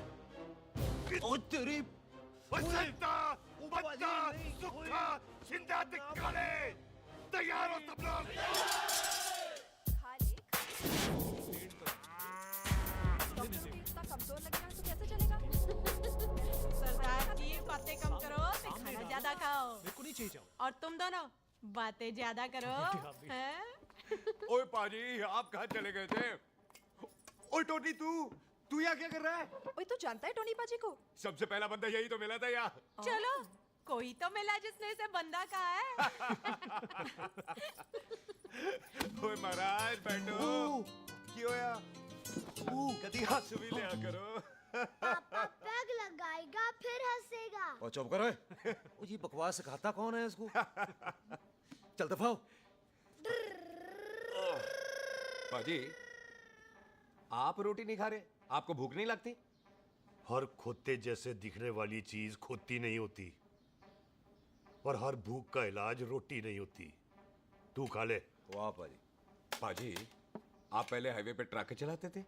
ओ तेरी सुखा जिंदा दिखाने, तैयार हो सब लोग। इतना कमजोर लग रहा है तो कैसे चलेगा? सरदार जी, बातें कम करो, खाना ज्यादा खाओ। मेरे को नहीं चाहिए चावल। और तुम दोनों बातें ज्यादा करो। हैं? ओए पाजी, आप कहाँ चले गए थे? ओए टोनी, तू यहाँ क्या कर रहा है? ओए तू जानता है टोनी पाजी को? सबसे पहला बंदा यही तो मिला था यहाँ। चलो, कोई तो मिला जिसने इसे बंदा कहा है। ओए महाराज बैठो। क्यों होया? कभी हंस भी लिया करो। पापा पैग लगाएगा फिर हंसेगा। और चुप करो। ओ जी, बकवास सिखाता कौन है इसको? चल दफाओ। पाजी, आप रोटी नहीं खा रहे? आपको भूख नहीं लगती? हर खोते जैसे दिखने वाली चीज खोती नहीं होती, और हर भूख का इलाज रोटी नहीं होती। तू खा ले। वाह पाजी। पाजी, आप पहले हाईवे पे ट्रक चलाते थे?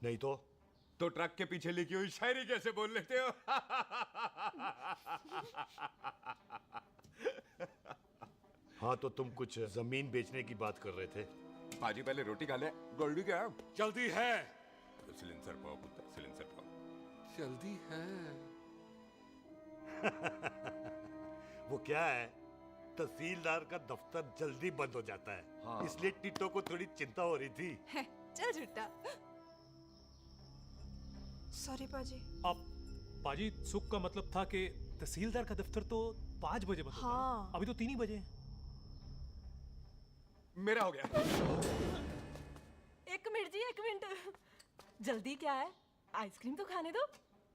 नहीं तो ट्रक के पीछे लिखी हुई शायरी कैसे बोल लेते हो? हाँ, तो तुम कुछ जमीन बेचने की बात कर रहे थे। पाजी पहले रोटी खा ले। गोल्डी क्या? जल्दी है। सिलेंसर पाओ पुत्र, सिलेंसर पाओ। जल्दी है। वो क्या है, तहसीलदार का दफ्तर जल्दी बंद हो जाता है। हाँ। इसलिए टिट्टो को थोड़ी चिंता हो रही थी। चल झूठा। सॉरी पाजी। अब पाजी, सुख का मतलब था कि तहसीलदार का दफ्तर तो 5 बजे बंद होता है। हाँ। अभी तो 3 ही बजे हैं। मेरा हो गया। एक मिनट जी, एक मिनट। जल्दी क्या है? आइसक्रीम तो खाने दो।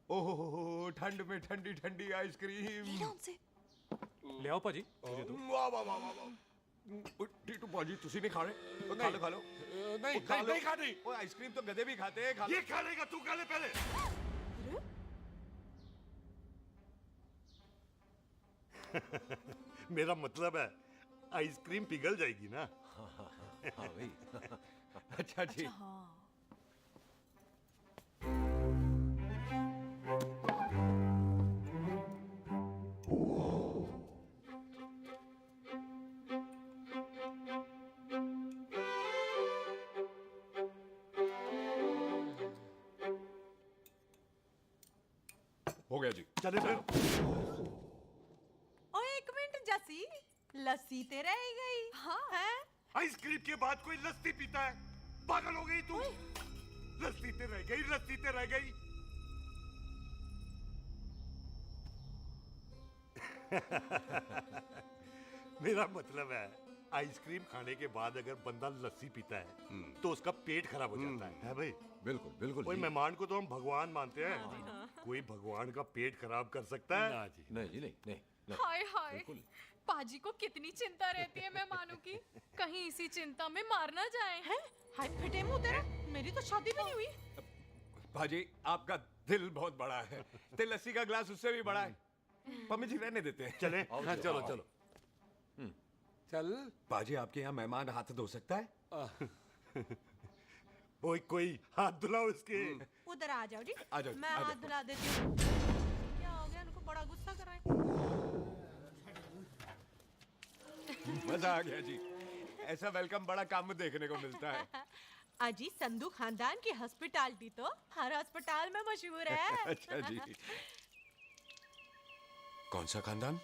ओहो, ठंड में ठंडी ठंडी आइसक्रीम। ले आओ पाजी, मुझे दो। वाह वाह वाह वाह। टीटू पाजी, तुसी नहीं खा रहे? खा लो खा लो। नहीं खानी। वो आइसक्रीम तो गधे भी खाते हैं। ये खा लेगा, तू खा ले पहले। मेरा मतलब है आइसक्रीम पिघल जाएगी ना। हाँ भाई। अच्छा जी। हो गया जी। चले फिर। ओ एक मिनट जसी, लस्सी ते रह गई। हाँ है? आइसक्रीम के बाद कोई लस्सी पीता है? पागल हो गई तू? लस्सी ते रह गई, लस्सी ते रह गई। मेरा मतलब है आइसक्रीम खाने के बाद अगर बंदा लस्सी पीता है तो उसका पेट खराब हो जाता है भाई? बिल्कुल बिल्कुल। कोई मेहमान को तो हम भगवान मानते हैं, कोई भगवान का पेट खराब कर सकता है? ना जी, नहीं जी, नहीं। हाय हाय, पाजी को कितनी चिंता रहती है मेहमानों की, कहीं इसी चिंता में मार ना जाए। हैं? हाय फिटे मुंह तेरा, मेरी तो शादी भी नहीं हुई। भाजी, आपका दिल बहुत बड़ा है, ते लस्सी का ग्लास उससे भी बड़ा है। पम्मी जी रहने देते हैं। चले? हाँ, चलो चलो। चल बाजी, आपके यहाँ मेहमान हाथ धो सकता है? कोई हाथ धुलाओ इसके। उधर आ जाओ जी, आ जाओ, मैं आ जाओ। हाथ धुला देती हूँ। क्या हो गया, उनको बड़ा गुस्सा कर रहे हैं। मजा आ गया जी। ऐसा वेलकम बड़ा कम देखने को मिलता है। अजी संधू खानदान की हॉस्पिटैलिटी तो हर अस्पताल में मशहूर है। अच्छा जी। कौन सा खानदान?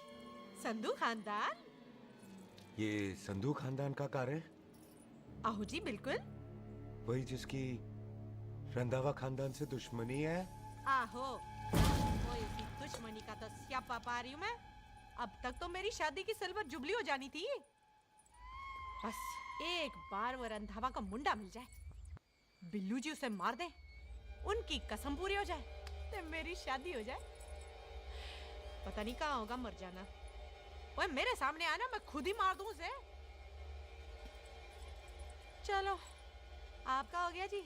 संधू खानदान। ये संधू खानदान का कार है? आहू जी बिल्कुल। वही जिसकी रंधावा खानदान से दुश्मनी है? आहो, वो इसकी दुश्मनी का तो स्यापा पा रही हूँ मैं। अब तक तो मेरी शादी की सिल्वर जुबली हो जानी थी। बस एक बार वो रंधावा का मुंडा मिल जाए, बिल्लू जी उसे मार दे, उनकी कसम पूरी हो जाए, तो मेरी शादी हो जाए। पता नहीं कहाँ होगा मर जाना। ओए मेरे सामने आना, मैं खुद ही मार दूं उसे। चलो आपका हो गया जी।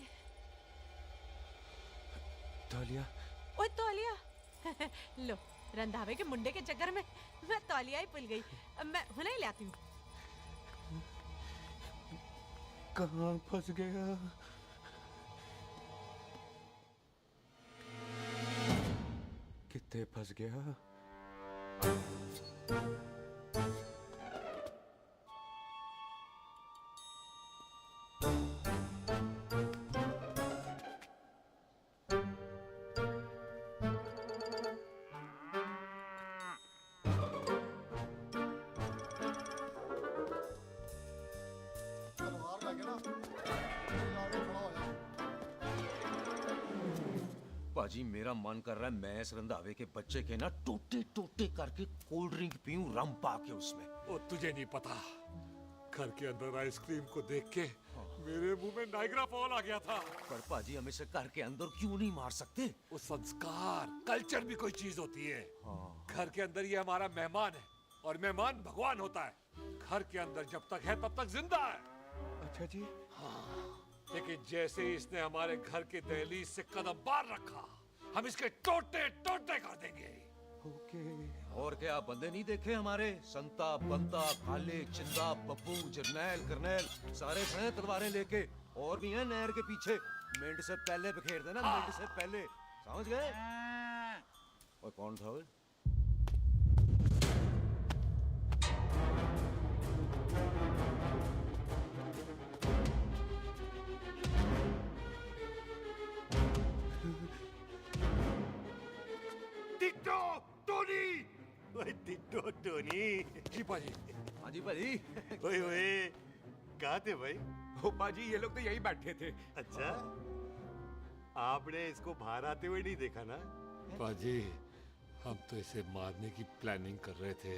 तौलिया। ओए तौलिया। लो रंधावे के मुंडे के चक्कर में मैं तौलिया ही भूल गई। मैं हुने ही लाती हूँ। कहाँ फंस गया? कितने फंस गया? पाजी मेरा मन कर रहा है मैं इस रंधावे के बच्चे के ना टोटे टोटे करके कोल्ड ड्रिंक पीऊं, रम पाके उसमें। ओ तुझे नहीं पता, घर के अंदर आइसक्रीम को देख के मेरे मुंह में नाइग्रा फॉल आ गया था। पर पाजी हम इसे घर के अंदर क्यों नहीं मार सकते? वो संस्कार कल्चर भी कोई चीज होती है। घर के अंदर ये हमारा मेहमान है और मेहमान भगवान होता है। घर के अंदर जब तक है तब तक जिंदा है। अच्छा जी। लेकिन जैसे ही इसने हमारे घर के दहलीज से कदम बाहर रखा, हम इसके टोटे टोटे कर देंगे। ओके। और क्या आप बंदे नहीं देखे हमारे? संता, बंता, खाले, चिंदा, बब्बू, जरनैल, करनैल सारे हैं तलवारें लेके, और भी हैं नहर के पीछे। मिंट से पहले बिखेर देना, मिंट से पहले, समझ गए? और कौन था वो? Ditto Tony. ओए टिट्टो टोनी। जी पाजी। हाँ जी पाजी। ओए ओए कहाँ थे भाई? ओ पाजी ये लोग तो यही बैठे थे। अच्छा, आपने इसको बाहर आते हुए नहीं देखा ना? पाजी हम तो इसे मारने की प्लानिंग कर रहे थे।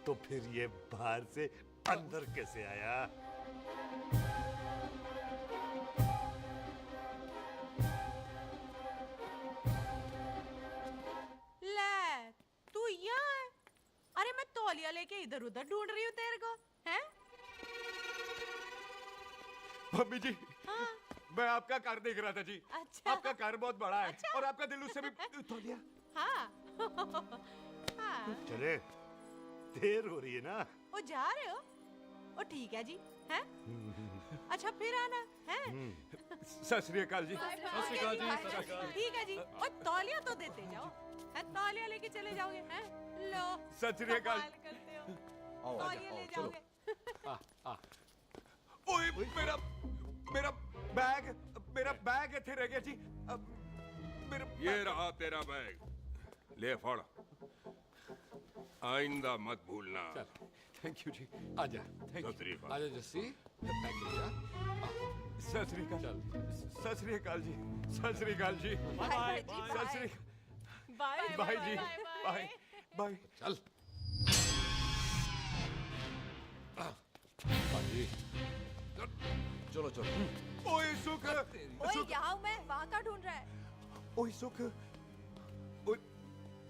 तो फिर ये बाहर से अंदर कैसे आया? ले तू यहाँ है? अरे मैं तौलिया लेके इधर उधर ढूंढ रही हूँ तेरे को, हैं? मम्मी जी। हाँ? मैं आपका कार देख रहा था जी। अच्छा। आपका कार बहुत बड़ा है। अच्छा। और आपका दिल उससे भी तौलिया। हाँ। हाँ। चले, देर हो रही है ना? ओ जा रहे हो? ओ ठीक है जी, हैं? अच्छा फिर आना, हैं? सत श्री अकाल जी। सत श्री अकाल जी, सत श्री अकाल। ठीक है जी। और तौलिया तो देते जाओ, हैं? तौलिया लेके चले जाओगे, हैं? लो। सत श्री अकाल। कमाल करते हो। आओ, तौलिया ले चलो। जाओगे। ओए मेरा मेरा बैग इथे रह गया जी। मेरा ये रहा तेरा बैग, ले फड़। आइंदा मत भूलना। थैंक यू जी। आजा। सत श्री अकाल। आजा जस्सी। बैग ले जा। सत श्री अकाल। सत श्री अकाल जी। सत श्री अकाल जी। बाय सत श्री बाय बाय जी। Bye bye. चल। पाजी चलो चलो। ओए सुख। ओए यहाँ हूँ मैं, वहाँ का ढूंढ रहा है? ओए सुख। ओए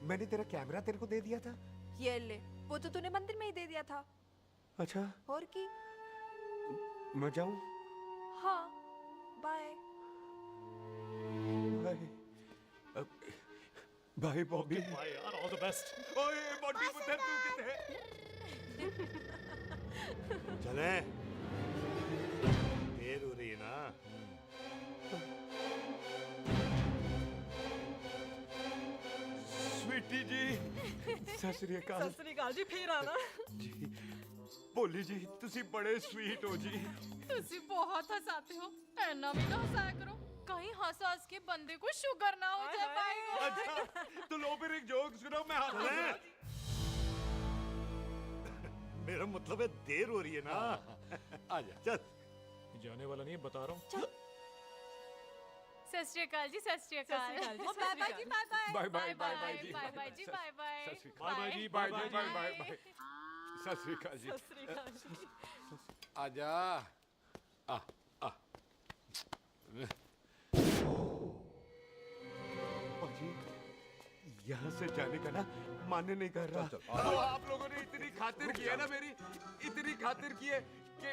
मैंने तेरा कैमरा तेरे को दे दिया था। ये ले, वो तो तूने मंदिर में ही दे दिया था। अच्छा। और की? मैं जाऊं? हाँ, bye. Bye. Bye Bobby. Bye यार, ऑल द बेस्ट। ओए बॉबी पुत्र तू कितने है? चले, देर हो रही है ना? स्वीटी दीदी जी सत श्री अकाल। सत श्री अकाल जी, फिर आना जी भोली जी तुसी बड़े स्वीट हो जी। तुसी बहुत हंसाते हो, ऐना भी तो हंसाया करो, कहीं हंस हंस के बंदे को शुगर ना हो जाए भाई को। अच्छा तो लो फिर एक जोक सुनो, मैं हंस। मेरा मतलब है देर हो रही है ना। आजा चल। जाने वाला नहीं है, बता रहा हूँ। सत श्री अकाल जी, सत श्री अकाल। बाय बाय जी, bye bye. Bye bye bye जी, बाय बाय जी, बाय बाय। बाय बाय जी, बाय बाय बाय बाय। सत श्री अकाल जी। सत श्री अकाल जी। आजा आ आ पाजी यहाँ से जाने का ना मानने नहीं कर रहा। तो आप लोगों ने इतनी खातिर की है ना मेरी, इतनी खातिर की है कि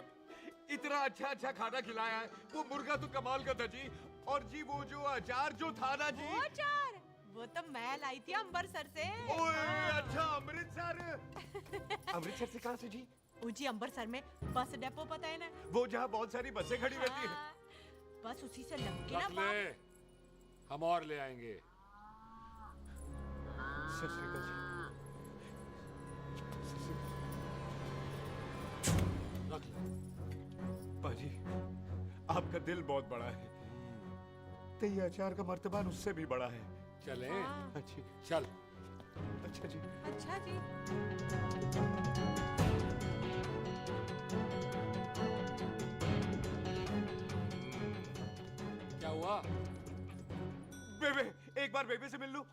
इतना अच्छा अच्छा खाना खिलाया है। वो मुर्गा तो कमाल का था जी, और जी वो जो अचार जो था ना जी। वो अचार वो तो मैं लाई थी अमृतसर से। ओए अच्छा अमृतसर। अमृतसर से कहाँ से जी? जी अमृतसर में बस डिपो पता है ना, वो जहाँ बहुत सारी बसें खड़ी रहती हैं। बस उसी से लग के ना रख ले, हम और ले आएंगे। सत श्री अकाल जी। रख ले। पाजी आपका दिल बहुत बड़ा है, तो ये अचार का मर्तबान उससे भी बड़ा है। चले अच्छी चल। अच्छा जी। अच्छा जी। क्या हुआ? बेबे एक बार बेबे से मिल लूं।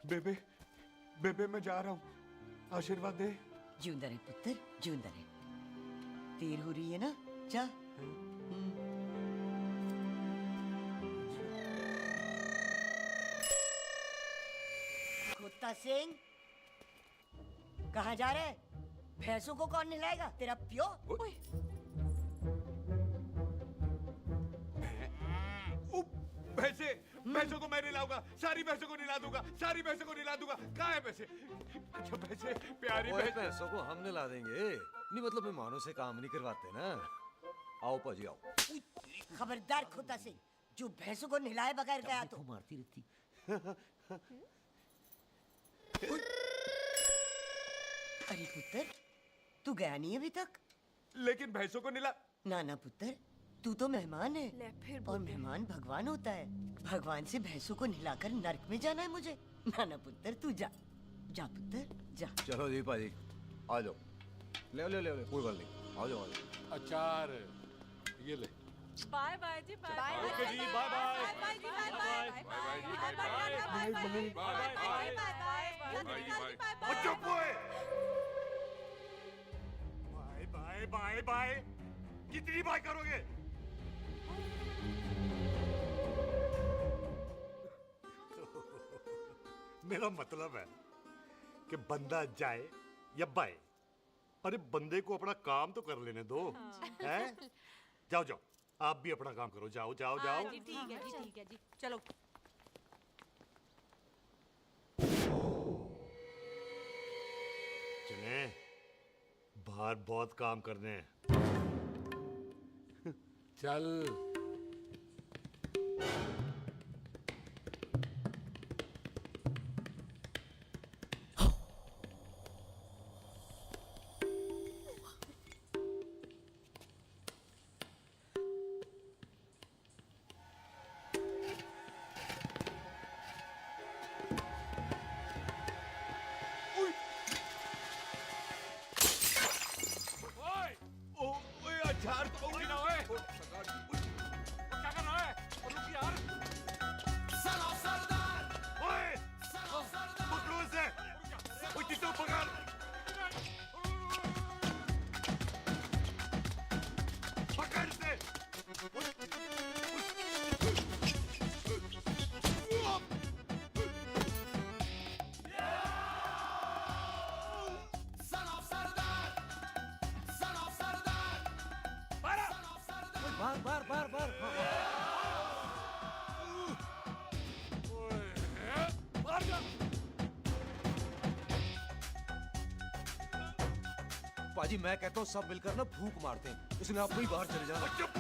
बेबे बेबे मैं जा रहा हूँ, आशीर्वाद दे। जिंदा रहे पुत्र, जिंदा रहे। देर हो रही है ना, जा। कुत्ता सिंह कहाँ जा रहे? भैंसों को कौन नहलाएगा? तेरा प्यो? भैंसों को मैं नहलाऊंगा, सारी भैंसों को नहला दूंगा, सारी भैंसों को नहला दूंगा। कहाँ है भैंसे? अच्छा भैंसे प्यारी भैंसों को हम नहला देंगे, नहीं मतलब मेहमानों से काम नहीं करवाते ना। आओ पाजी आओ। खबरदार कुत्ता सिंह, जो भैंसों को नहलाए बगैर गया तो मारती रहती। अरे पुत्र, तू गया नहीं अभी तक? लेकिन भैंसों को नहला। ना ना पुत्र, तू तो मेहमान है, और मेहमान भगवान होता है। भगवान से भैंसों को नहलाकर नरक में जाना है मुझे? ना ना पुत्र, तू जा, जा पुत्र जा। चलो जी पाजी आ जाओ। ले ले ले ले, कोई बात नहीं, आ जाओ आ जाओ। अचार ये ले। बाय बाय जी, बाय बाय। ओके जी, बाय बाय। बाय जी, bye bye. Bye bye bye bye bye. कितनी बाय करोगे? मेरा मतलब है कि बंदा जाए या बाय, अरे बंदे को अपना काम तो कर लेने दो। हैं? जाओ जाओ, आप भी अपना काम करो। जाओ जाओ जाओ। जी ठीक है जी, ठीक है जी, चलो। चले, बाहर बहुत काम करने हैं। चल। अचार तो गिना है। क्या कर रहा है? रुक यार। ओए, पकड़ो इसे। ओए टिट्टू पकड़। पकड़ इसे। बार बार बार बार। पाजी मैं कहता हूँ सब मिलकर ना फूंक मारते हैं, इसलिए आप ही बाहर चले जाना। चुप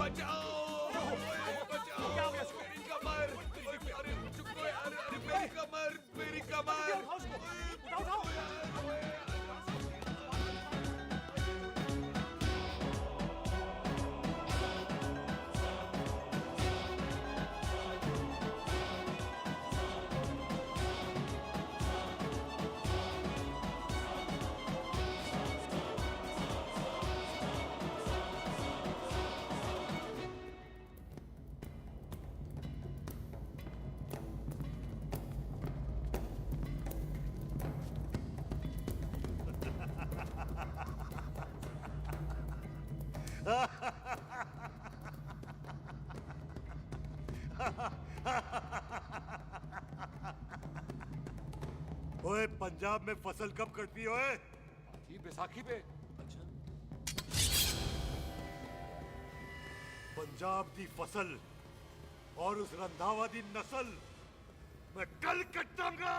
बचाओ बचाओ मेरी कमर अरे चुप यार अरे मेरी कमर ओए पंजाब में फसल कब कटती है ओए? ये बैसाखी पे। पंजाब दी फसल और उस रंधावा दी नस्ल मैं कल कटाऊंगा।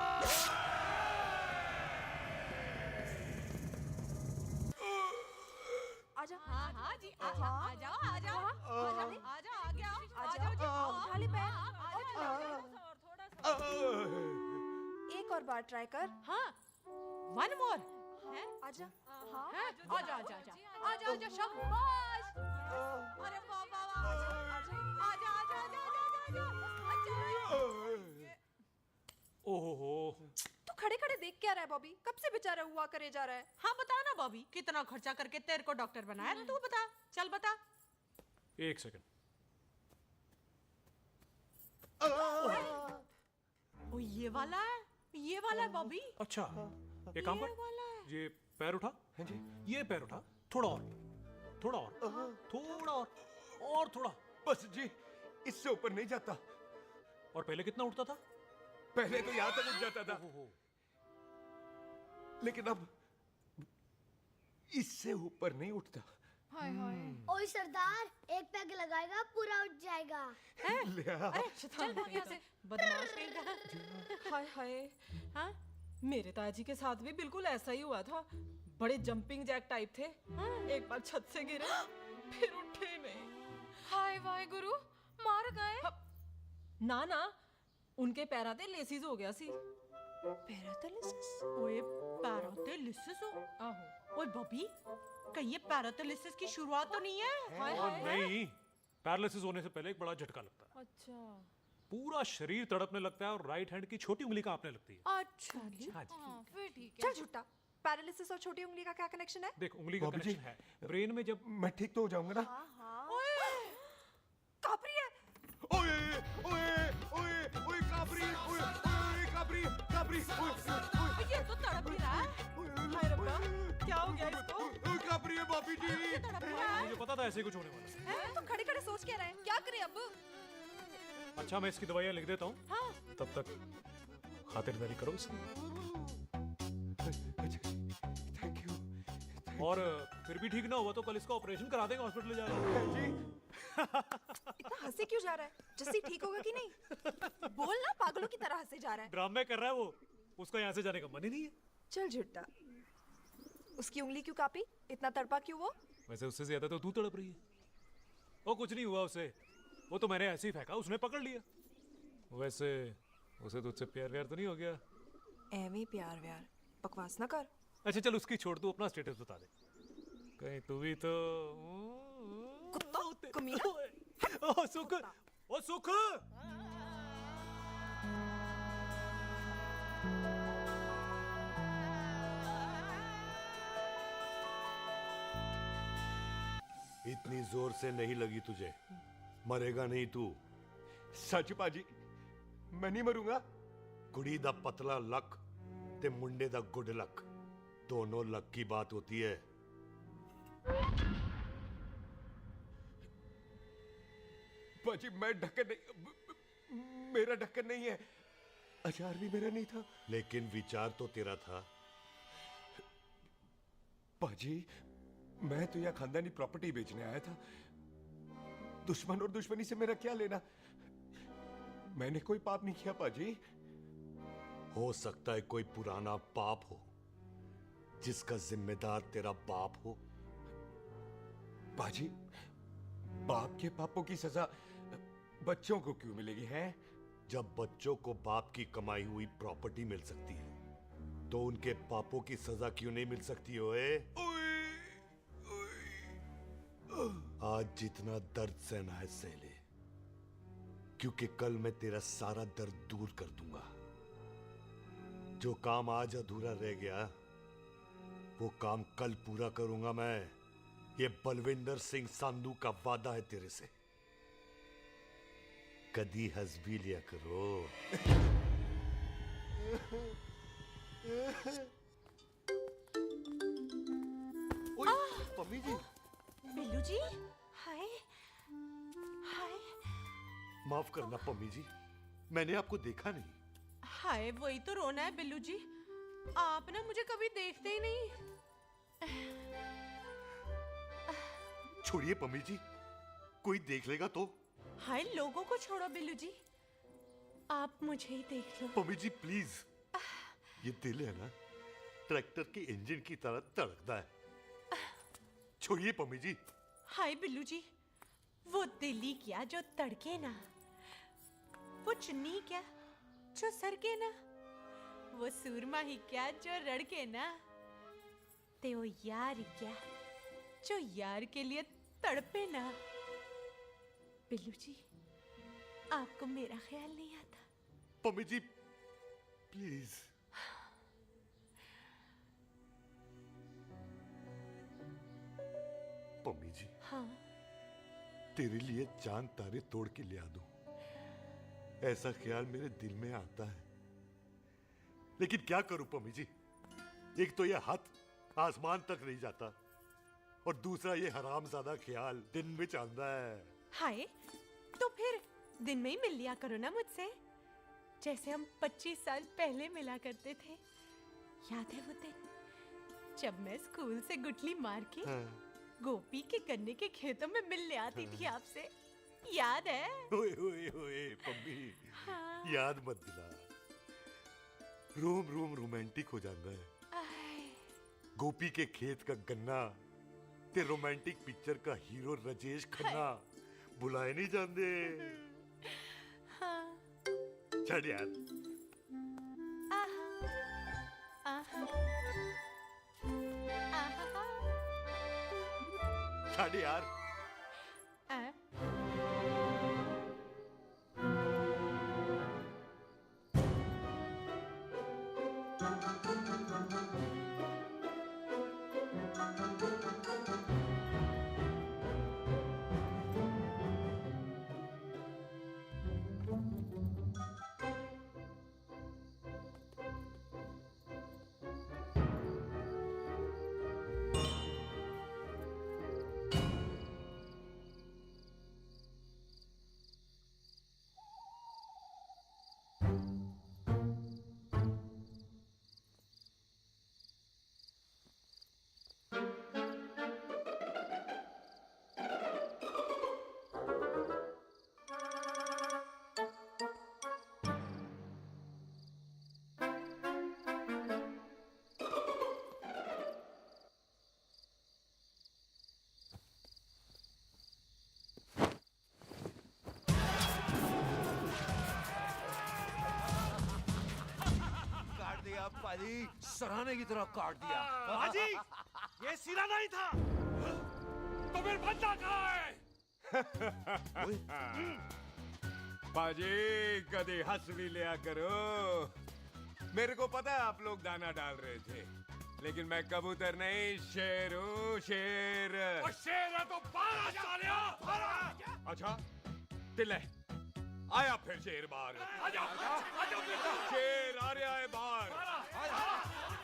आजा हाँ हाँ जी आ जाओ आ जाओ आ जाओ आ जाओ आ गया आ जाओ उठा ले पैर एक और बार ट्राई कर। हाँ वन मोर है आजा हाँ आजा आजा आजा आजा आजा शाबाश अरे वाह वाह वाह आजा आजा आजा आजा आजा ओहो तू खड़े खड़े देख क्या रहा है बॉबी? कब से बेचारा हुआ करे जा रहा है? हाँ बता ना बॉबी कितना खर्चा करके तेरे को डॉक्टर बनाया तू बता चल बता। एक सेकंड। ओ ये वाला है बॉबी। अच्छा एक काम कर ये पैर उठा। हाँ जी ये पैर उठा थोड़ा और थोड़ा और थोड़ा और थोड़ा बस जी इससे ऊपर नहीं जाता। और पहले कितना उठता था? पहले तो यहां तक उठ जाता था लेकिन अब इससे ऊपर नहीं उठता। हाय हाय ओए सरदार एक पैग लगाएगा पूरा उठ जाएगा। चल भाग यहाँ से बदमाश कहीं का। हाय हाय हाँ मेरे ताजी के साथ भी बिल्कुल ऐसा ही हुआ था। बड़े जंपिंग जैक टाइप थे। एक बार छत से गिरे फिर उठे नहीं। हाय वाहे गुरु मार गए ना ना उनके पैरा ते लेसिस हो गया सी। पैरालिसिस ओए पैरालिसिस हो आहो ओए बॉबी कहीं ये पैरालिसिस की शुरुआत तो नहीं है? हाय और हाय नहीं पैरालिसिस होने से पहले एक बड़ा झटका लगता है। अच्छा पूरा शरीर तड़पने लगता है और राइट हैंड की छोटी उंगली कांपने लगती है। अच्छा जी हाँ जी फिर ठीक है। चल झूठा पैरालिसिस और छोटी उंगली का क्या कनेक्शन है? देख उंगली का बाबूजी, कनेक्शन है ब्रेन में जब मैं ठीक तो हो जाऊंगा ना? ओए कापरी है। ओए ओए ओए ओए काबरी ओए ओए काबरी काबरी ओए ये तो तड़प ही रहा है। हाय रब्बा क्या हो गया इसको? ओए काबरी है बाबी जी। मुझे पता था ऐसे कुछ होने वाला है। तो खड़े खड़े सोच क्या रहे हैं? क्या करें अब? अच्छा मैं इसकी दवाइयाँ लिख देता हूँ। हाँ तब तक खातिरदारी करो इसकी। Thank you. और फिर भी ठीक ना हुआ तो कल इसका ऑपरेशन करा देंगे हॉस्पिटल ले जाकर। इतना हंसे क्यों जा रहा है? जस्सी ठीक होगा कि नहीं? बोल ना पागलों की तरह हंसे जा रहा है। ड्रामे कर रहा है वो उसका यहाँ से जाने का मन ही नहीं है। चल झुट्टा उसकी उंगली क्यों कापी? इतना तड़पा क्यों वो? वैसे उससे ज्यादा तो तू तड़प रही है। वो कुछ नहीं हुआ उसे वो तो मैंने ऐसे ही फेंका उसने पकड़ लिया। वैसे उसे तुझसे प्यार व्यार तो नहीं हो गया? एमी प्यार व्यार बकवास ना कर। अच्छा चल उसकी छोड़ तू अपना स्टेटस बता दे कहीं तू भी तो कुत्ता कमीना। ओ सुख ओ सुख इतनी जोर से नहीं लगी तुझे, मरेगा नहीं तू। सच पाजी मैं नहीं मरूंगा। कुड़ी दा पतला लक ते मुंडे दा गुड लक दोनों लक की बात होती है। पाजी मैं ढक्कन नहीं मेरा ढक्कन नहीं है। अचार भी मेरा नहीं था। लेकिन विचार तो तेरा था। पाजी मैं तो यहाँ खानदानी प्रॉपर्टी बेचने आया था। दुश्मन और दुश्मनी से मेरा क्या लेना? मैंने कोई पाप नहीं किया पाजी। हो सकता है कोई पुराना पाप हो जिसका जिम्मेदार तेरा बाप हो। पाजी बाप के पापों की सजा बच्चों को क्यों मिलेगी है? जब बच्चों को बाप की कमाई हुई प्रॉपर्टी मिल सकती है तो उनके पापों की सजा क्यों नहीं मिल सकती ओए? आज जितना दर्द सहना है सह ले, क्योंकि कल मैं तेरा सारा दर्द दूर कर दूंगा। जो काम आज अधूरा रह गया वो काम कल पूरा करूंगा मैं। ये बलविंदर सिंह संधू का वादा है तेरे से। कदी हंस भी लिया करो। पम्मी जी। बिल्लू जी, हाय हाय। माफ करना पम्मी जी, मैंने आपको देखा नहीं। हाय, वही तो रोना है बिल्लू जी। आप ना मुझे कभी देखते ही नहीं। छोड़िए पम्मी जी, कोई देख लेगा तो। हाय, लोगों को छोड़ो बिल्लू जी, आप मुझे ही देख लो। पम्मी जी प्लीज, ये दिल है ना, ट्रैक्टर के इंजन की तरह तड़कता है। छोड़िए पम्मी जी। हाय बिल्लू जी, वो दिल्ली क्या जो तड़के ना, वो चुन्नी क्या जो सरके ना, वो सूरमा ही क्या जो रड़के ना, ते वो यार ही क्या जो यार के लिए तड़पे ना। बिल्लू जी, आपको मेरा ख्याल नहीं आता? पम्मी जी प्लीज। पम्मी जी, हाँ, तेरे लिए चांद तारे तोड़ के ले आ दूं, ऐसा ख्याल मेरे दिल में आता है। लेकिन क्या करूं पम्मी जी, एक तो यह हाथ आसमान तक नहीं जाता और दूसरा ये हरामजादा ख्याल दिन में चांदा है। हाय, तो फिर दिन में ही मिल लिया करो ना मुझसे, जैसे हम 25 साल पहले मिला करते थे। याद है वो दिन जब मैं स्कूल से गुटली मार के गोपी के गन्ने के खेतों में मिलने आती थी आपसे? याद है? ओए ओए ओए पम्मी, हाँ। याद मत दिला, रोम रोम रोमांटिक हो जाता है। गोपी के खेत का गन्ना ते रोमांटिक पिक्चर का हीरो राजेश खन्ना बुलाए नहीं जाते। हाँ। छड़ यार। छड़ यार। पाजी, सराहने की तरह काट दिया। पाजी, ये सिरा नहीं था। तो फिर बंदा कहाँ है? पाजी, कभी हंस भी लिया करो। मेरे को पता है आप लोग दाना डाल रहे थे, लेकिन मैं कबूतर नहीं, शेर हूँ, शेर। और शेर है तो बाहर आ सालिया, बाहर आ। अच्छा, तिले आया फिर शेर बाहर। शेर आ रहा है बाहर।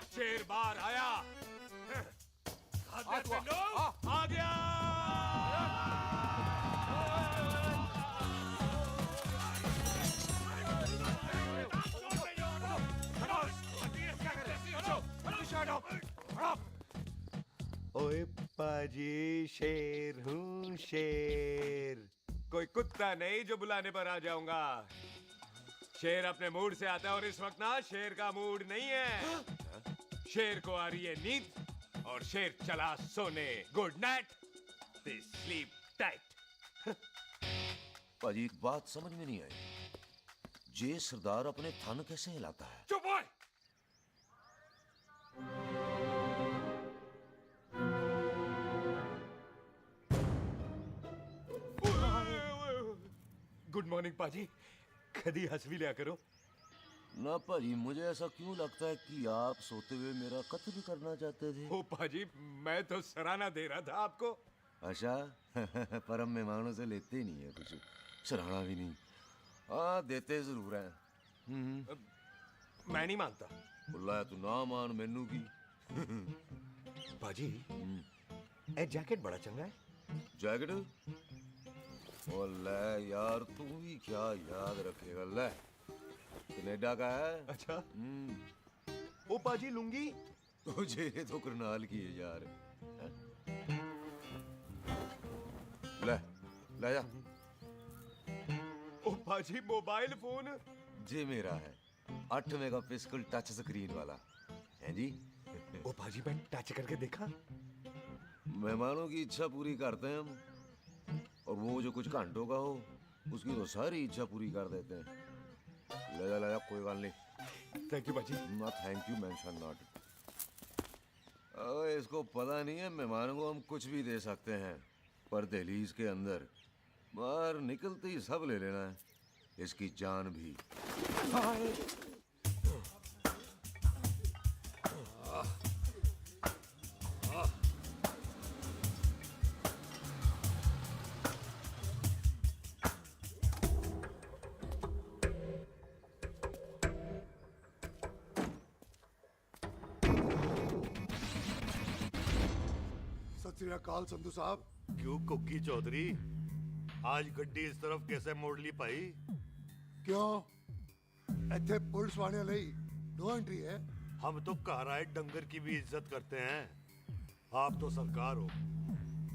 शेर बाहर आया। आ गया। ओए पाजी, शेर हूँ शेर। कोई कुत्ता नहीं जो बुलाने पर आ जाऊंगा। शेर अपने मूड से आता है और इस वक्त ना शेर का मूड नहीं है। शेर को आ रही है नींद और शेर चला सोने। Good night, sleep tight. पाजी एक बात समझ में नहीं आई, जे सरदार अपने थन कैसे हिलाता है? चुप ओए! गुड मॉर्निंग पाजी, कदी हंस भी लिया करो। ना पाजी, मुझे ऐसा क्यों लगता है कि आप सोते हुए मेरा कत्ल भी करना चाहते थे? ओ पाजी, मैं तो सराहना दे रहा था आपको। अच्छा पर हम मेहमानों से लेते ही नहीं है कुछ, सराहना भी नहीं। हाँ देते जरूर हैं। मैं नहीं मानता। बुलाया तू ना मान, मैनू की। पाजी ए जैकेट बड़ा चंगा है। जैकेट? ओ ले यार, तू भी क्या याद रखेगा। ले कनेडा का है। अच्छा। ओ पाजी लुंगी? तुझे तो करनाल की है यार। ले ले जा। ओ पाजी मोबाइल फोन? जे मेरा है, 8 मेगापिक्सल टच स्क्रीन वाला है जी। ओ पाजी मैं टच करके देखा। मेहमानों की इच्छा पूरी करते हैं हम, और वो जो कुछ घंटों का हो उसकी तो सारी इच्छा पूरी कर देते हैं। ले जा कोई बात नहीं। थैंक यू बाजी। ना थैंक यू मेंशन नॉट। इसको पता नहीं है मेहमानों को हम कुछ भी दे सकते हैं, पर दहलीज के अंदर बाहर निकलते ही सब ले लेना है, इसकी जान भी। सत श्री अकाल संधू साहब। क्यों कुक्की चौधरी, आज गड्डी इस तरफ कैसे मोड़ ली भाई? क्यों इतने पुलिस वाले ਲਈ नो एंट्री है? हम तो घर आए डंगर की भी इज्जत करते हैं। आप तो सरकार हो,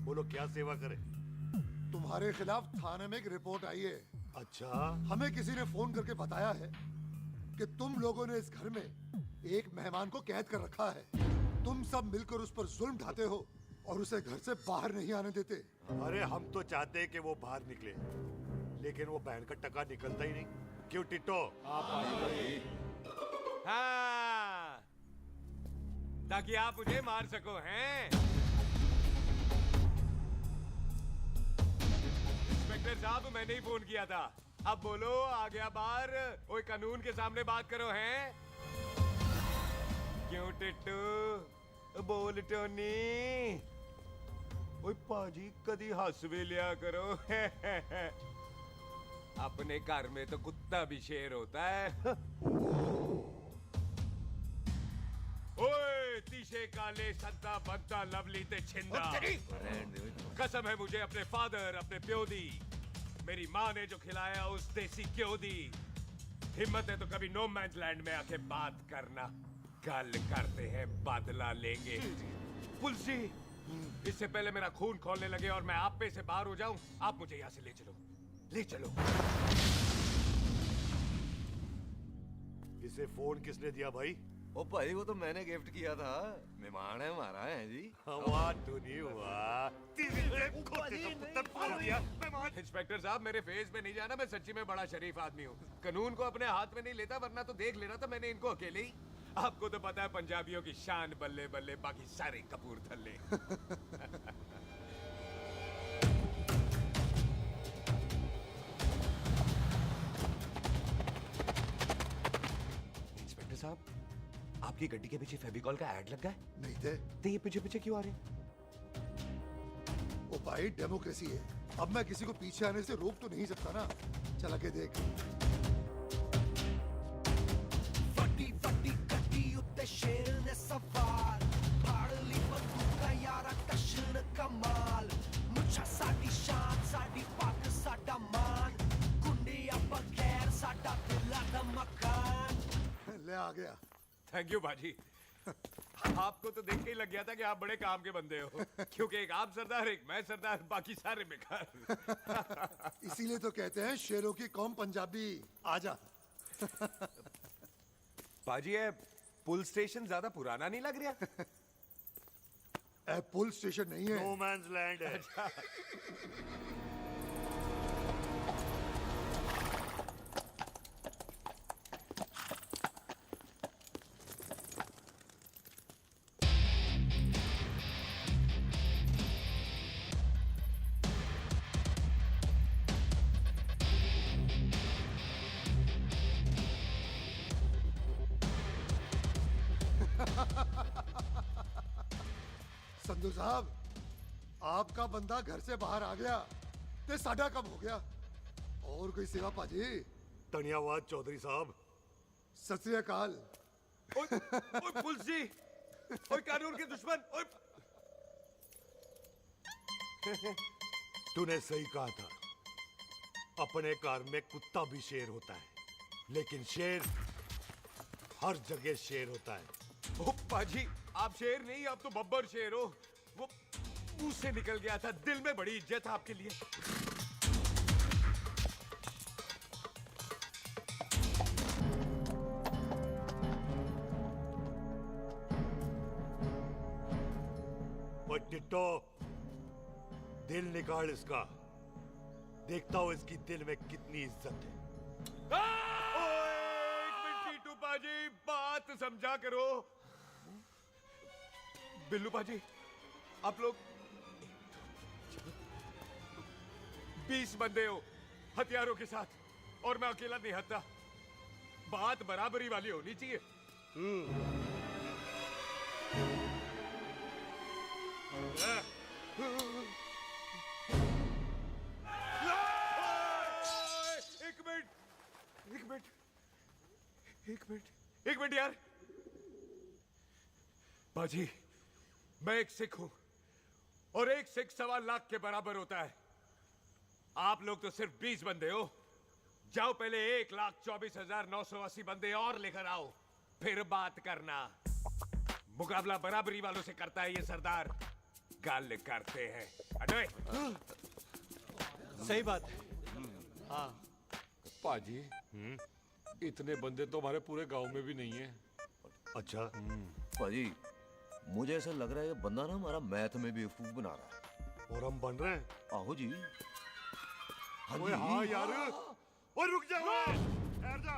बोलो क्या सेवा करें? तुम्हारे खिलाफ थाने में एक रिपोर्ट आई है। अच्छा? हमें किसी ने फोन करके बताया है कि तुम लोगों ने इस घर में एक मेहमान को कैद कर रखा है। तुम सब मिलकर उस पर जुल्म ढाते हो और उसे घर से बाहर नहीं आने देते। अरे हम तो चाहते हैं कि वो बाहर निकले, लेकिन वो बहन का टका निकलता ही नहीं। क्यों टिट्टो? हाँ, ताकि आप मुझे मार सको हैं। इंस्पेक्टर साहब, मैंने ही फोन किया था। अब बोलो, आ गया बाहर? ओए कानून के सामने बात करो हैं। क्यों टिट्टू? बोल टोनी। ओए पाजी कदी हंस भी लिया करो। अपने घर में तो कुत्ता भी शेर होता है। ओए तीशे काले संता बनता लवली ते छिंदा, कसम है मुझे अपने फादर, अपने प्यो दी, मेरी माँ ने जो खिलाया उस देसी क्यों दी। हिम्मत है तो कभी नो मैंस लैंड में आके बात करना। कल करते हैं, बदला लेंगे। पुलसी, इससे पहले मेरा खून खोलने लगे और मैं आप पे से बाहर हो जाऊं, आप मुझे यहाँ से ले चलो, ले चलो। इसे फोन किसने दिया भाई? ओ भाई वो तो मैंने गिफ्ट किया था, मेहमान है हमारा है जी। वाह टोनी वाह। इंस्पेक्टर साहब, मेरे फेस पे नहीं जाना, मैं सच्ची में बड़ा शरीफ आदमी हूँ। कानून को अपने हाथ में नहीं लेता, वरना तो देख लेना था मैंने इनको अकेले ही। आपको तो पता है पंजाबियों की शान बल्ले बल्ले, बाकी सारे कपूरथल्ले। इंस्पेक्टर साहब, आपकी गड्डी के पीछे फेविकॉल का ऐड लग गया है? नहीं थे। तो ये पीछे पीछे क्यों आ रहे हैं? ओ भाई डेमोक्रेसी है, अब मैं किसी को पीछे आने से रोक तो नहीं सकता ना। चला के देख। फटी फटी गड्डी उत्ते शेर ने सवार, फाड़ ली बंदूक का यारा टशन कमाल। मुझा साडी शान, साडी पग, साडा मान, गुंडिया बगैर साडा दिला दा मकान। ले आ गया। थैंक यू बाजी। आपको तो देख के ही लग गया था कि आप बड़े काम के बंदे हो, क्योंकि एक आप सरदार, एक मैं सरदार, बाकी सारे बेकार। इसीलिए तो कहते हैं शेरों की कौम पंजाबी। आजा। बाजी, ये पुल स्टेशन ज्यादा पुराना नहीं लग रहा? पुल स्टेशन नहीं है, नो मैंस लैंड है। संधू साहब, आपका बंदा घर से बाहर आ गया ते साडा कब हो गया? और कोई सेवा पाजी? धन्यवाद चौधरी साहब। सत श्री अकाल। ओए पुलिस जी, ओए कानून के दुश्मन, ओए। तूने सही कहा था, अपने कार में कुत्ता भी शेर होता है, लेकिन शेर हर जगह शेर होता है। ओ पाजी, आप शेर नहीं, आप तो बब्बर शेर हो। वो मुंह से निकल गया था, दिल में बड़ी इज्जत है आपके लिए। और टिट्टो, दिल निकाल इसका, देखता हूं इसकी दिल में कितनी इज्जत है। एक मिनट टीटू पाजी, बात समझा करो। बिल्लू पाजी, आप लोग 20 बंदे हो हथियारों के साथ, और मैं अकेला नहीं हत्ता। बात बराबरी वाली होनी चाहिए। एक मिनट यार। बाजी, मैं एक सिख हूं, और एक सिख 1.25 लाख के बराबर होता है। आप लोग तो सिर्फ 20 बंदे हो। जाओ पहले 1,24,980 बंदे और लेकर आओ, फिर बात करना। मुकाबला बराबरी वालों से करता है ये सरदार, गाल करते हैं। अडे सही बात है। हाँ पाजी, इतने बंदे तो हमारे पूरे गांव में भी नहीं है। अच्छा पाजी, मुझे ऐसा लग रहा है ये बंदा ना हमारा मैथ में बेवकूफ बना रहा है। और हम बन रहे हैं? आहो जी। ओए हाँ यार, और रुक जा, ठहर जा।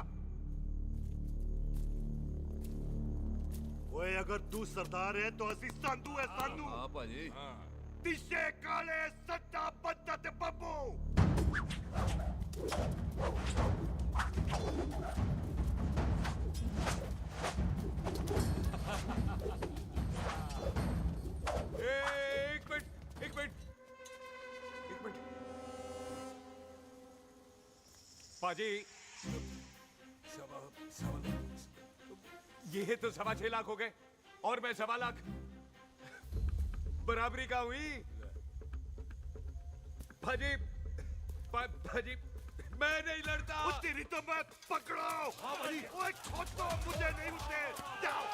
ओए अगर तू सरदार है तो असी संधू है, संधू। हाँ पाजी। दिशे काले सट्टा बद्दत बब्बू। एक मिनट पाजी, ये तो 6.25 लाख हो गए, और मैं 1.25 लाख। बराबरी का हुई भाजी। भाजी, मैं नहीं लड़ता। तेरी तो मैं पकड़ो। हाँ भाजी। ओए खोद दो, मुझे नहीं उठने। जाओ।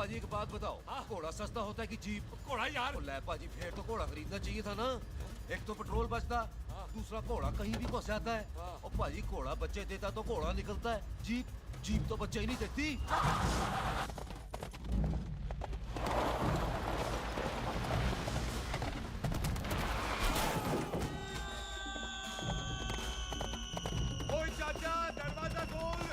पाजी एक बात बताओ, घोड़ा सस्ता होता है कि जीप? घोड़ा यार। ले पाजी, फिर तो घोड़ा खरीदना चाहिए था ना। एक तो पेट्रोल बचता, दूसरा घोड़ा कहीं भी फंस जाता है। और पाजी घोड़ा बच्चे देता तो घोड़ा निकलता है, जीप तो बच्चे ही नहीं देती। ओए चाचा, दरवाजा खोल।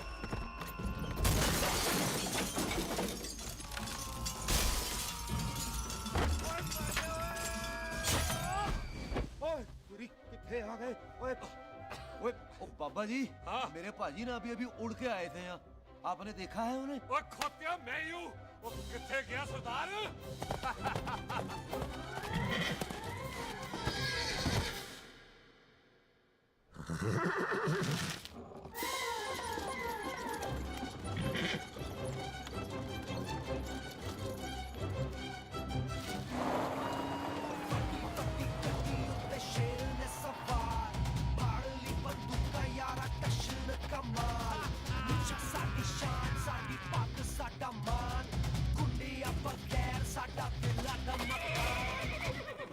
ओए पूरी कितने आ गए? ओए ओए ओ बाबा जी, मेरे पाजी ना अभी उड़ के आए थे यहाँ, आपने देखा है उन्हें? ओए खोतिया मैं ही हूँ। वो कितने गया सरदार? शेर ने सवार फाड़ ली बंदूक का यारा टशन कमाल मुझा साडी शान साडी पग साडा मान गुंडिया बगैर साडा दिला दा मकान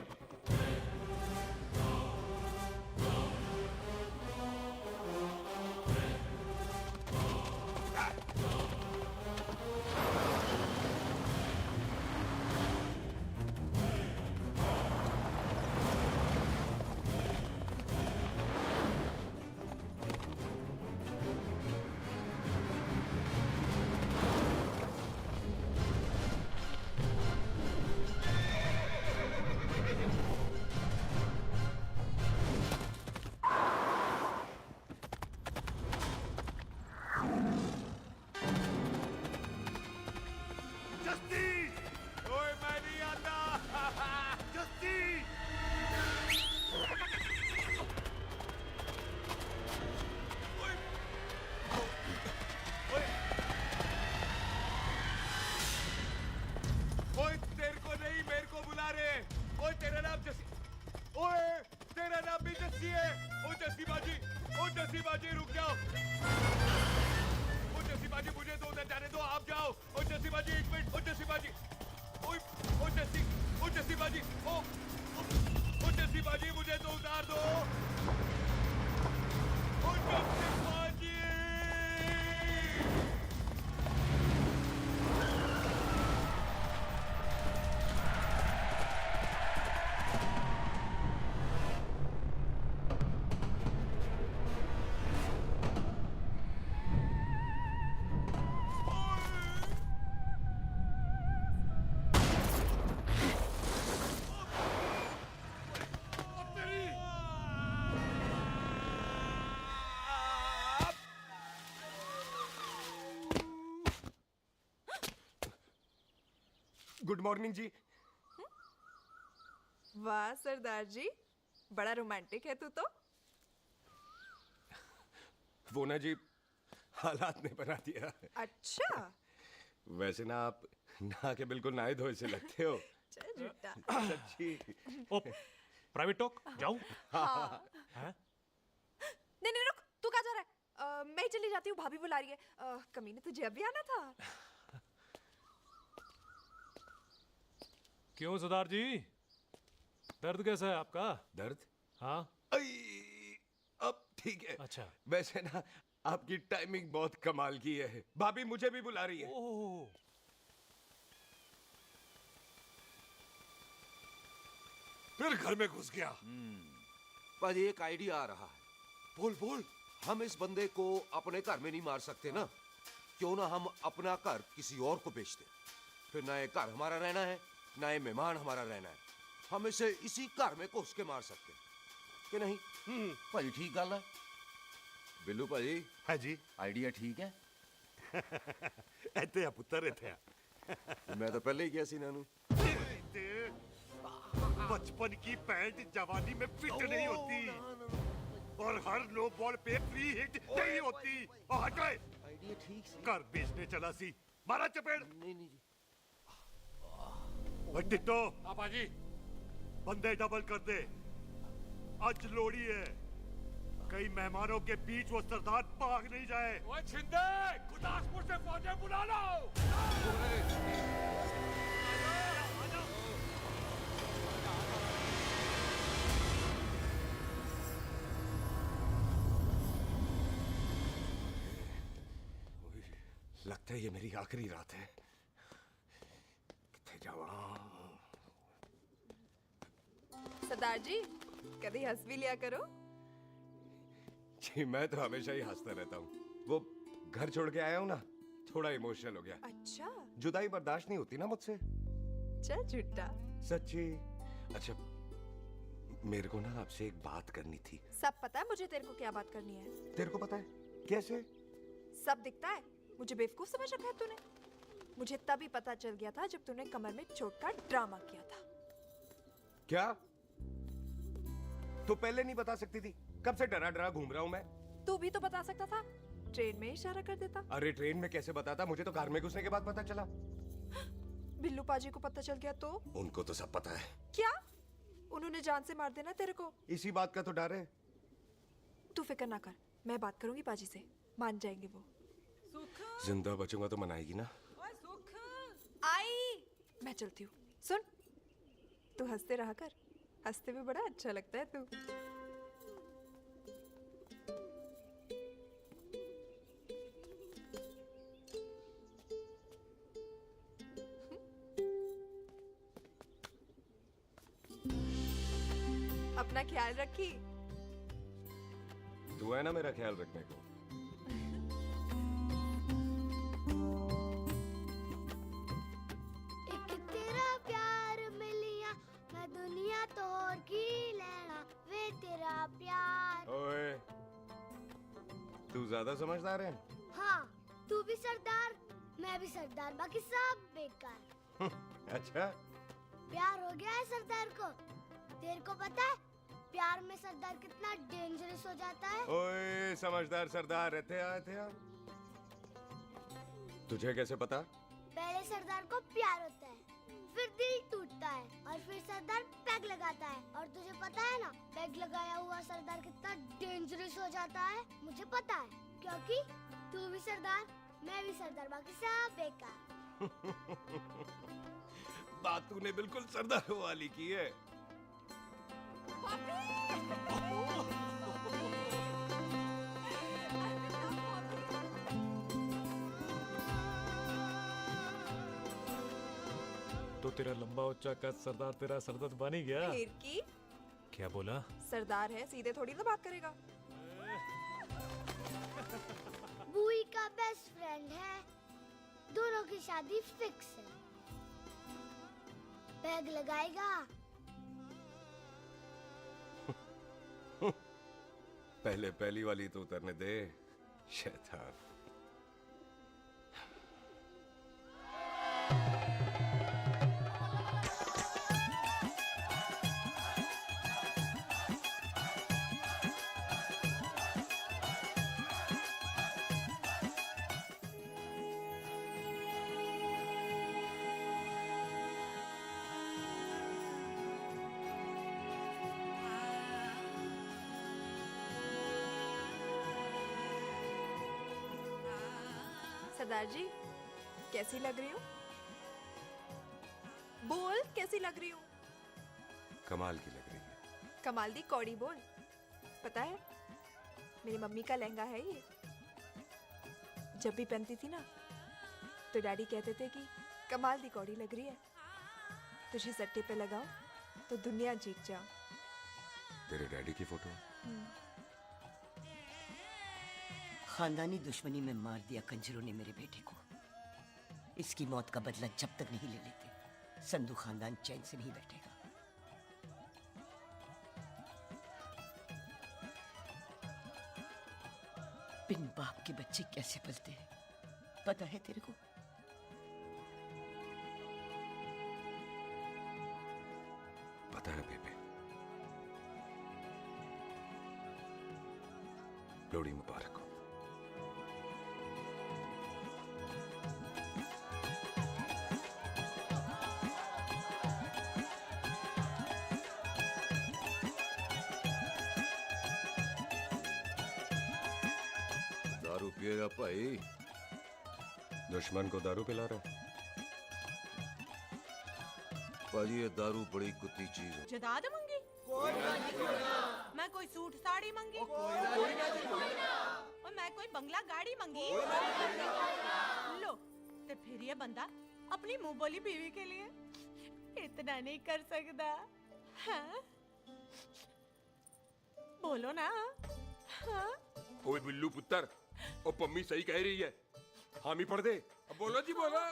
गुड मॉर्निंग जी। वाह सरदार जी, बड़ा रोमांटिक है तू तो। वो ना जी, हालात ने बना दिया। अच्छा। वैसे ना आप नहा के बिल्कुल नहाए धोए से लगते हो। चल झूठा। सच्ची। ओ, प्राइवेट टॉक जाऊं? हाँ। हैं? नहीं नहीं रुक, तू कहाँ जा रहा है? मैं ही चली जाती हूँ, भाभी बुला रही है। कमीने तुझे अभी आना था। क्यों सरदार जी, दर्द कैसा है आपका? दर्द? हाँ। अब ठीक है। अच्छा। वैसे ना आपकी टाइमिंग बहुत कमाल की है। भाभी मुझे भी बुला रही है। फिर घर में घुस गया। पर एक आइडिया आ रहा है। बोल बोल। हम इस बंदे को अपने घर में नहीं मार सकते ना, क्यों ना हम अपना घर किसी और को बेच दें। फिर ना ये घर हमारा रहना है, ना ये मेहमान हमारा रहना है। हम इसे इसी घर में घुस के मार सकते हैं कि नहीं? भाई ठीक गल है। बिल्लू भाई। है जी। आइडिया ठीक है। ऐते आ पुत्र ऐते आ। मैं तो पहले ही किया सी नानू। बचपन की पैंट जवानी में फिट नहीं होती और हर लो बॉल पे फ्री हिट नहीं होती। और हटाए। आइडिया ठीक से। कर बेचने चला सी, मारा चपेड़। नहीं नहीं जी। टिट्टो। पापा जी। बंदे डबल कर दे, आज लोड़ी है। कई मेहमानों के बीच वो सरदार भाग नहीं जाए। ओए छिंदे, गुरदासपुर से फौजें बुला लो। लगता है ये मेरी आखिरी रात है। किथे जावा? सरदार जी कभी हंस भी लिया करो। जी मैं तो हमेशा ही हंसता रहता हूँ। वो घर छोड़ के आया हूँ ना, थोड़ा इमोशनल हो गया। अच्छा जुदाई बर्दाश्त नहीं होती ना मुझसे। चल झूठा। सच्ची। अच्छा मेरे को ना आपसे एक बात करनी थी। सब पता है मुझे तेरे को क्या बात करनी है। तेरे को पता है? कैसे? सब दिखता है। मुझे बेवकूफ समझ रखा है तूने। मुझे तभी पता चल गया था जब तूने कमर में चोट का ड्रामा किया था। क्या? तो पहले नहीं बता सकती थी? कब से डरा डरा घूम रहा हूँ मैं। तू भी तो बता सकता था, ट्रेन में इशारा कर देता। अरे ट्रेन में कैसे बताता? मुझे तो कार में घुसने के बाद पता चला। बिल्लू पाजी को पता चल गया तो? उनको तो सब पता है। क्या? उन्होंने जान से मार देना तेरे को। इसी बात का तो डर है। तू फिक्र ना कर, मैं बात करूंगी पाजी से, मान जाएंगे वो। जिंदा बचूंगा तो मनाएगी ना? आई मैं चलती हूँ। सुन, तू हंसते रहा कर, हंसते भी बड़ा अच्छा लगता है तू। अपना ख्याल रखी। तू है ना मेरा ख्याल रखने को। एक तेरा प्यार मिलिया मैं दुनिया तोड़ की लेना वे तेरा प्यार। ओए तू ज्यादा समझदार है। हाँ तू भी सरदार, मैं भी सरदार, बाकी सब बेकार। अच्छा प्यार हो गया है सरदार को। तेरे को पता है प्यार में सरदार कितना डेंजरस हो जाता है। ओए समझदार सरदार रहते आए थे आप। तुझे कैसे पता? पहले सरदार को प्यार होता है, फिर दिल टूटता है और फिर सरदार पैग लगाता है। और तुझे पता है ना पैग लगाया हुआ सरदार कितना डेंजरस हो जाता है। मुझे पता है क्योंकि तू भी सरदार, मैं भी सरदार, बाकी सब बेकार। बात तूने बिल्कुल सरदार वाली की है। तो तेरा लंबा उच्चा कद सरदार तेरा सरदर्द बन ही गया। फिर की? क्या बोला? सरदार है, सीधे थोड़ी ना बात करेगा। बुई का बेस्ट फ्रेंड है, दोनों की शादी फिक्स है। पैग लगाएगा। पहले पहली वाली तो उतरने दे शैतान। सरदार जी कैसी लग रही हूँ? बोल कैसी लग रही हूँ? कमाल की लग रही है। कमाल दी कौड़ी बोल। पता है मेरी मम्मी का लहंगा है ये। जब भी पहनती थी ना तो डैडी कहते थे कि कमाल दी कौड़ी लग रही है, तुझे सट्टे पे लगाओ तो दुनिया जीत जाओ। तेरे डैडी की फोटो? खानदानी दुश्मनी में मार दिया कंजरों ने मेरे बेटे को। इसकी मौत का बदला जब तक नहीं ले लेते संधू खानदान चैन से नहीं बैठेगा। बिन बाप के बच्चे कैसे पलते हैं पता है तेरे को? पता है बेबे। लोहड़ी मुबारक हो। दारू पिएगा भाई? दुश्मन को दारू पिला रहा है? पाजी ये दारू बड़ी कुत्ती चीज है। जदाद मंगी मैं कोई सूट साड़ी मंगी और मैं कोई बंगला गाड़ी मंगी लो ते फिर ये बंदा अपनी मुंह बोली बीवी के लिए इतना नहीं कर सकता हाँ? बोलो ना हाँ? ओए बिल्लू पुत्र, ओ पम्मी सही कह रही है। हामी पढ़ दे। अब बोलो जी बोलो।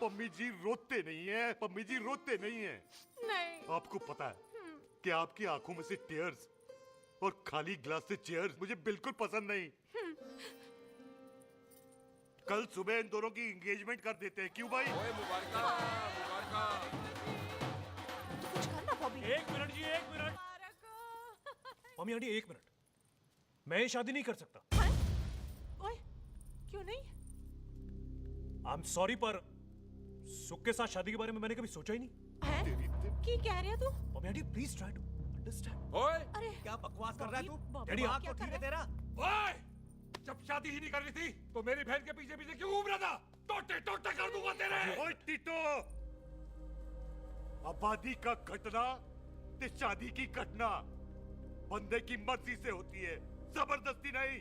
पम्मी जी रोते नहीं है, पम्मी जी रोते नहीं है। नहीं। आपको पता है कि आपकी आंखों में से टीयर्स और खाली ग्लास से चेयर्स मुझे बिल्कुल पसंद नहीं। कल सुबह इन दोनों की एंगेजमेंट कर देते हैं, क्यों भाई? कुछ करना बॉबी। एक मिनट जी, एक मिनट। मम्मी आंटी एक मिनट, मैं ये शादी नहीं कर सकता। ओए क्यों नहीं? आई एम सॉरी पर सुख के साथ शादी के बारे में मैंने कभी सोचा ही नहीं। है? की कह रही है तू? Mummy aunty please try to understand. ओए अरे क्या बकवास कर रहा है तू? डैडी दिमाग आप तो ठीक है तेरा? ओए, जब शादी ही नहीं करनी थी तो मेरी बहन के पीछे पीछे क्यों घूम रहा था? टोटे टोटे कर दूंगा तेरे। ओए टीटो, आबादी का घटना ते शादी की घटना बंदे की मर्जी से होती है, जबरदस्ती नहीं।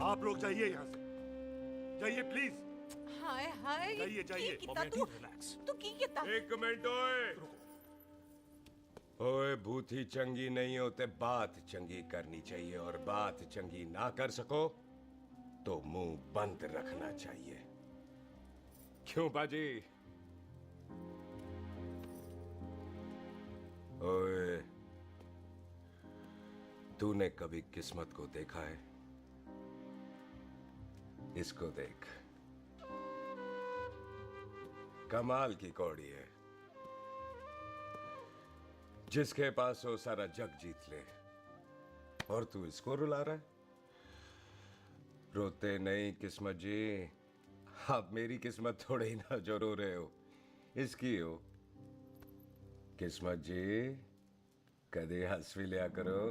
आप लोग जाइए यहाँ से, जाइए प्लीज। हाय हाय जाइए, जाइए। की कितना तू की कितना? एक मिनट ओए। ओए भूती चंगी नहीं होते, बात चंगी करनी चाहिए, और बात चंगी ना कर सको तो मुंह बंद रखना चाहिए। क्यों बाजी? ओए, तूने कभी किस्मत को देखा है? इसको देख, कमाल की कौड़ी है। जिसके पास हो सारा जग जीत ले, और तू इसको रुला रहा है? रोते नहीं किस्मत जी, आप मेरी किस्मत थोड़े ही ना जो रो रहे हो, इसकी हो। किस्मत जी कदे हंस भी लिया करो।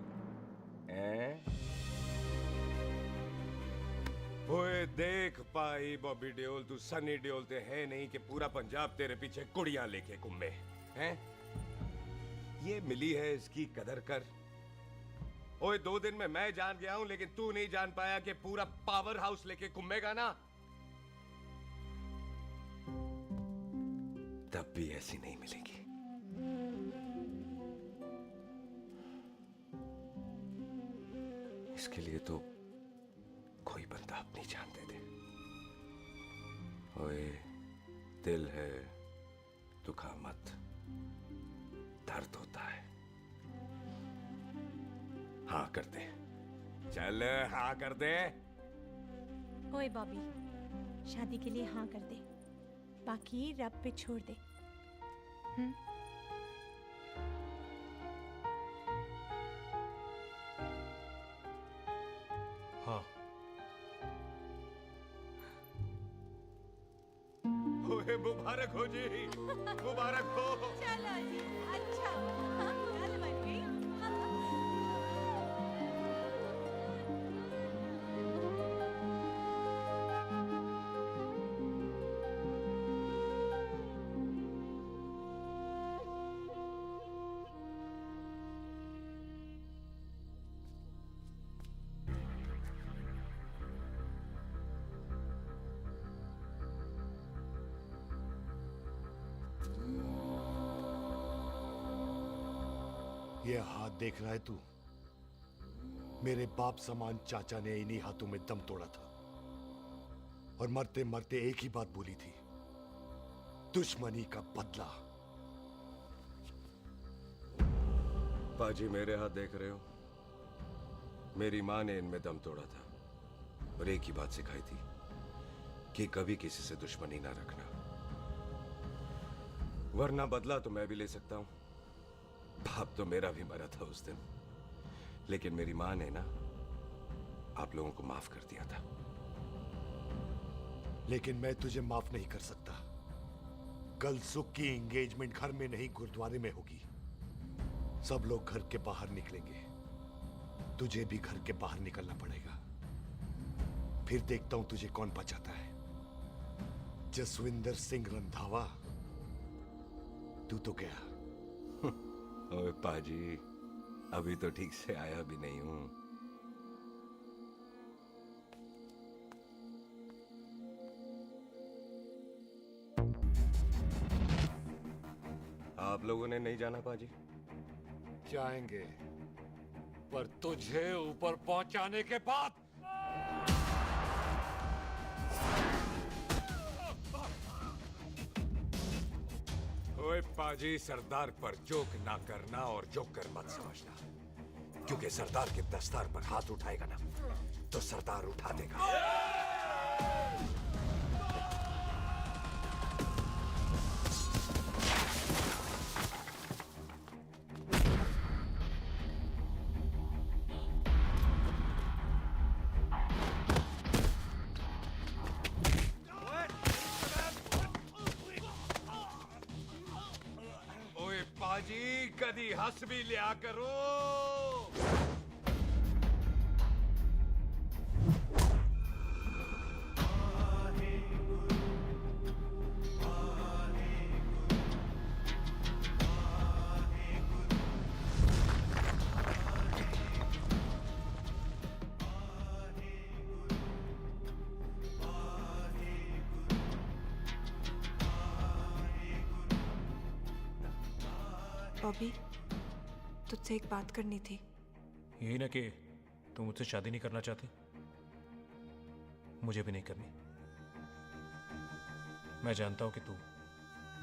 ओए देख पाई बॉबी देओल, तू सनी देओल ते है नहीं कि पूरा पंजाब तेरे पीछे कुड़ियां लेके घूमे हैं? ये मिली है, इसकी कदर कर। ओए 2 दिन में मैं जान गया हूं, लेकिन तू नहीं जान पाया कि पूरा पावर हाउस लेके घूमेगा ना, तब भी ऐसी नहीं मिलेगी। इसके लिए तो कोई बंदा अपनी जान दे दे। ओए दिल है, दुखा मत, दर्द होता है। हाँ कर दे, चल हाँ कर दे। ओए बॉबी, शादी के लिए हाँ कर दे, बाकी रब पे छोड़ दे। हाँ। ओए मुबारक हो जी, मुबारक हो। चलो जी, अच्छा गल बन गई। ये हाथ देख रहा है तू? मेरे बाप समान चाचा ने इन्हीं हाथों में दम तोड़ा था, और मरते मरते एक ही बात बोली थी, दुश्मनी का बदला। पाजी मेरे हाथ देख रहे हो? मेरी माँ ने इनमें दम तोड़ा था, और एक ही बात सिखाई थी कि कभी किसी से दुश्मनी ना रखना, वरना बदला तो मैं भी ले सकता हूं। बाप तो मेरा भी मरा था उस दिन, लेकिन मेरी माँ ने ना आप लोगों को माफ कर दिया था। लेकिन मैं तुझे माफ नहीं कर सकता। कल सुख की एंगेजमेंट घर में नहीं गुरुद्वारे में होगी। सब लोग घर के बाहर निकलेंगे। तुझे भी घर के बाहर निकलना पड़ेगा। फिर देखता हूं तुझे कौन बचाता है। जसविंदर सिंह रंधावा, तू तो गया। ओए पाजी, अभी तो ठीक से आया भी नहीं हूं। आप लोगों ने नहीं जाना पाजी? जाएंगे, पर तुझे ऊपर पहुंचाने के बाद। ओए पाजी, सरदार पर जोक ना करना और जोकर मत समझना, क्योंकि सरदार के दस्तार पर हाथ उठाएगा ना तो सरदार उठा देगा। ओए पाजी, कदी हंस भी लिया करो। बॉबी, तुझसे एक बात करनी थी। यही ना कि तुम मुझसे शादी नहीं करना चाहती? मुझे भी नहीं करनी। मैं जानता हूं कि तू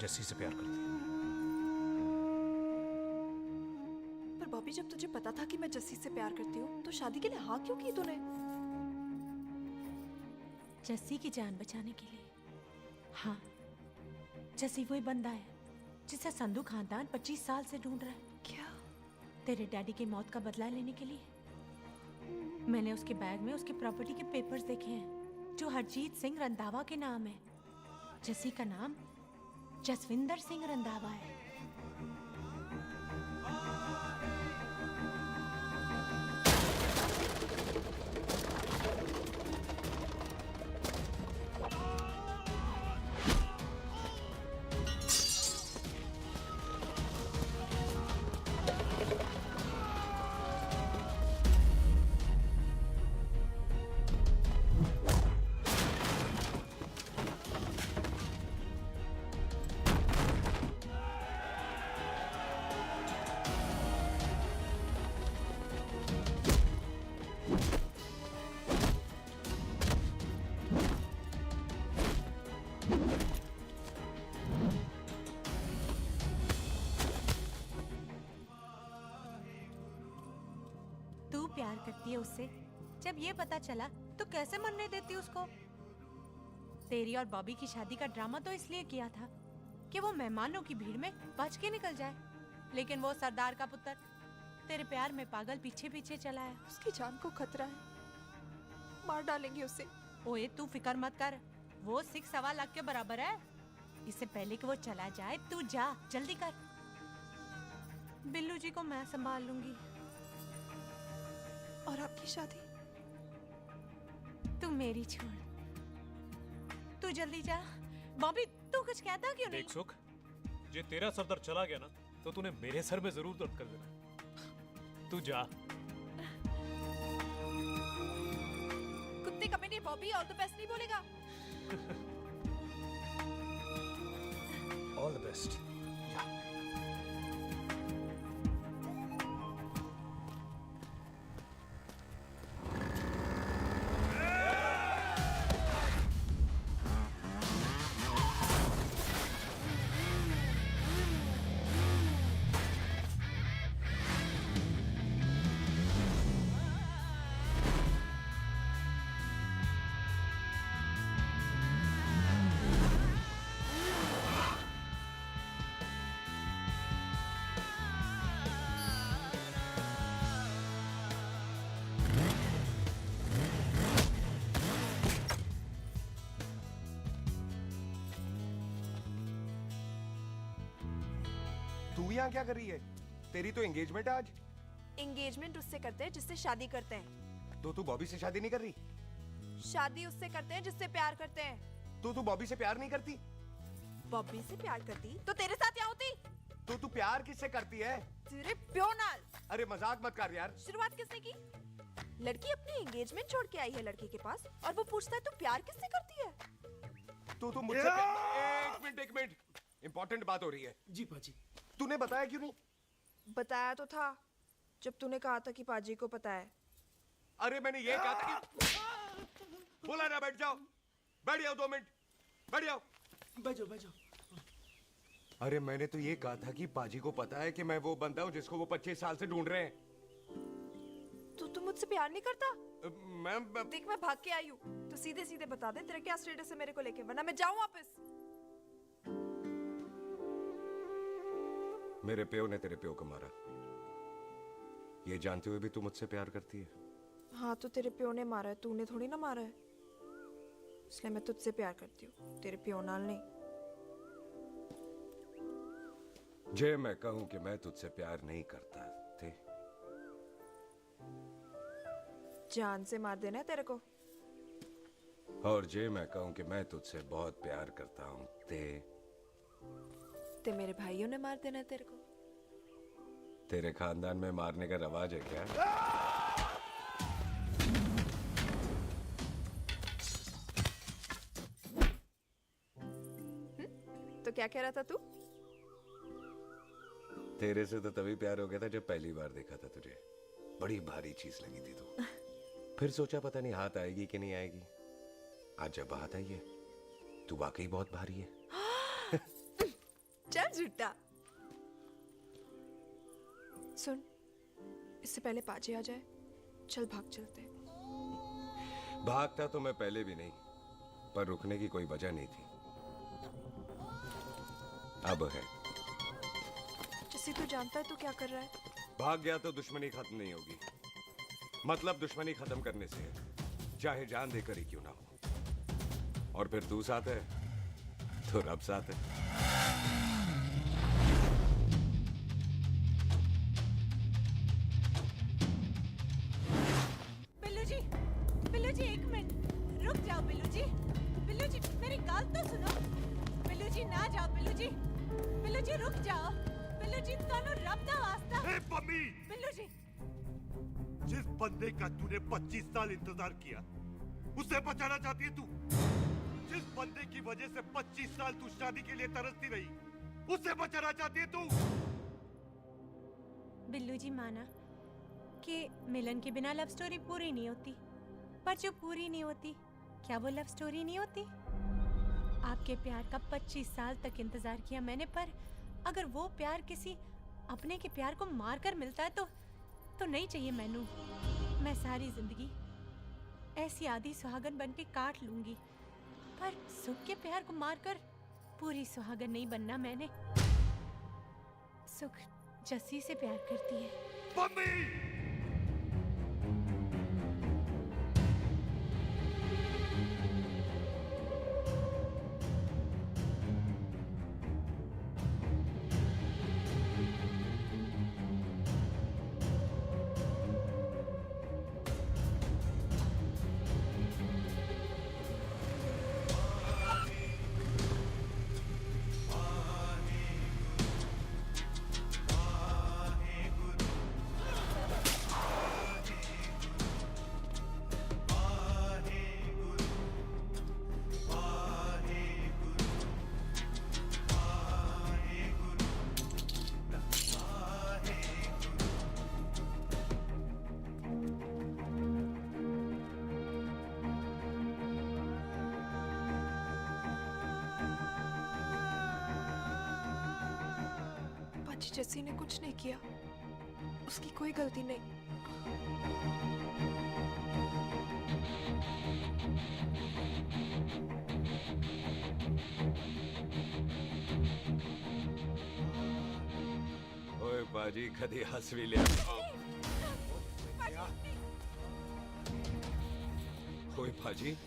जस्सी से प्यार करती है। पर बॉबी, जब तुझे पता था कि मैं जस्सी से प्यार करती हूँ तो शादी के लिए हाँ क्यों की तूने? जस्सी की जान बचाने के लिए। हाँ, जस्सी वही बंदा है जिसे संधू खानदान 25 साल से ढूंढ रहा है। क्या? तेरे डैडी की मौत का बदला लेने के लिए। मैंने उसके बैग में उसकी प्रॉपर्टी के पेपर्स देखे हैं जो हरजीत सिंह रंधावा के नाम है। जस्सी का नाम जसविंदर सिंह रंधावा है। तू प्यार करती है उससे। जब ये पता चला तो कैसे मनने देती उसको? तेरी और बॉबी की शादी का ड्रामा तो इसलिए किया था कि वो मेहमानों की भीड़ में बच के निकल जाए, लेकिन वो सरदार का पुत्र तेरे प्यार में पागल पीछे पीछे चला है। उसकी जान को खतरा है, मार डालेंगे उसे। ओए, तू फिक्र मत कर, वो 6.25 लाख के बराबर है। इससे पहले कि वो चला जाए तू जा, जल्दी कर। बिल्लू जी को मैं संभाल लूंगी। और आपकी शादी? तू मेरी छोड़, तू जल्दी जा। बॉबी, तू कुछ कहता क्यों नहीं? देख सुख, जे तेरा सरदार चला गया ना तो तूने मेरे सर में जरूर दर्द कर देना। तू जा। कुत्ते कमीने बॉबी, ऑल द बेस्ट नहीं बोलेगा? All the best. तू यहाँ क्या कर रही है? तेरी तो एंगेजमेंट है आज। एंगेजमेंट उससे करते हैं जिससे शादी करते हैं। तो तू बॉबी से शादी नहीं कर रही? शादी उससे करते हैं जिससे प्यार करते हैं। तो तू बॉबी से प्यार नहीं करती? बॉबी से प्यार करती तो तेरे साथ क्या होती? तो तू प्यार किससे करती है? तेरे प्यो नाल। अरे मजाक मत कर यार। शुरुआत किसने की? लड़की अपनी एंगेजमेंट छोड़ के आई है लड़के के पास और वो पूछता है तू प्यार किससे करती है? तो मुझसे एक मिनट इंपॉर्टेंट बात हो रही है। जी पाजी। तूने बताया क्यों नहीं? बताया तो था जब तूने कहा था कि पाजी को पता है। अरे मैंने ये कहा था कि बोला ना बैठ जाओ। बैठ जाओ 2 मिनट। बैठ जाओ। बैठ जाओ। अरे मैंने तो ये कहा था कि पाजी को पता है कि मैं वो बंदा हूँ जिसको वो 25 साल से ढूंढ रहे हैं। तू मुझसे प्यार नहीं करता? मैं देख मैं भाग के आई हूँ तो सीधे सीधे बता दे तेरा क्या स्टेटस है मेरे को लेके, वरना मैं जाऊँ वापस। मेरे प्यो ने तेरे प्यो को मारा, ये जानते हुए भी तू मुझसे प्यार करती है? हाँ तो तेरे प्यो ने मारा है, तूने थोड़ी ना मारा है, इसलिए मैं तुझसे प्यार करती हूँ, तेरे प्यो नाल नहीं। जे मैं कहूं कि मैं तुझसे प्यार नहीं करता थे, जान से मार देना है तेरे को। और जे मैं कहूं कि मैं तुझसे बहुत प्यार करता हूं ते मेरे भाइयों ने मार देना है तेरे को। तेरे खानदान में मारने का रवाज है क्या? तो क्या कह रहा था तू? तेरे से तो तभी प्यार हो गया था जब पहली बार देखा था तुझे, बड़ी भारी चीज लगी थी तू। फिर सोचा पता नहीं हाथ आएगी कि नहीं आएगी, आज जब हाथ आई है तू वाकई बहुत भारी है। चल झूठा। सुन, इससे पहले पाजी आ जाए, चल भाग चलते। भागता तो मैं पहले भी नहीं, पर रुकने की कोई वजह नहीं थी, अब है। जैसे तू जानता है तू क्या कर रहा है। भाग गया तो दुश्मनी खत्म नहीं होगी, मतलब दुश्मनी खत्म करने से है, चाहे जान देकर ही क्यों ना हो। और फिर तू साथ है तो रब साथ है। बिल्लू जी 1 मिनट रुक जाओ। बिल्लू जी मेरी गाल तो सुनो। बिल्लू जी ना जाओ। बिल्लू जी रुक जाओ। बिल्लू जी तानो रब दा वास्ता। ए पम्मी, बिल्लू जी जिस बंदे का तूने 25 साल इंतजार किया उसे बचाना चाहती है तू? जिस बंदे की वजह से 25 साल तू शादी के लिए तरसती रही उसे बचाना चाहती है तू? बिल्लू जी माना कि मिलन के बिना लव स्टोरी पूरी नहीं होती, पर जो पूरी नहीं होती क्या वो लव स्टोरी नहीं होती? आपके प्यार का 25 साल तक इंतजार किया मैंने, पर अगर वो प्यार किसी अपने के प्यार को मारकर मिलता है तो नहीं चाहिए मैनू। मैं सारी जिंदगी ऐसी आधी सुहागन बन के काट लूंगी, पर सुख के प्यार को मारकर पूरी सुहागन नहीं बनना मैंने। सुख जस्सी से प्यार करती है। मम्मी! जस्सी ने कुछ नहीं किया, उसकी कोई गलती नहीं। ओए बाजी कदी हंस भी लिया। ओए बाजी,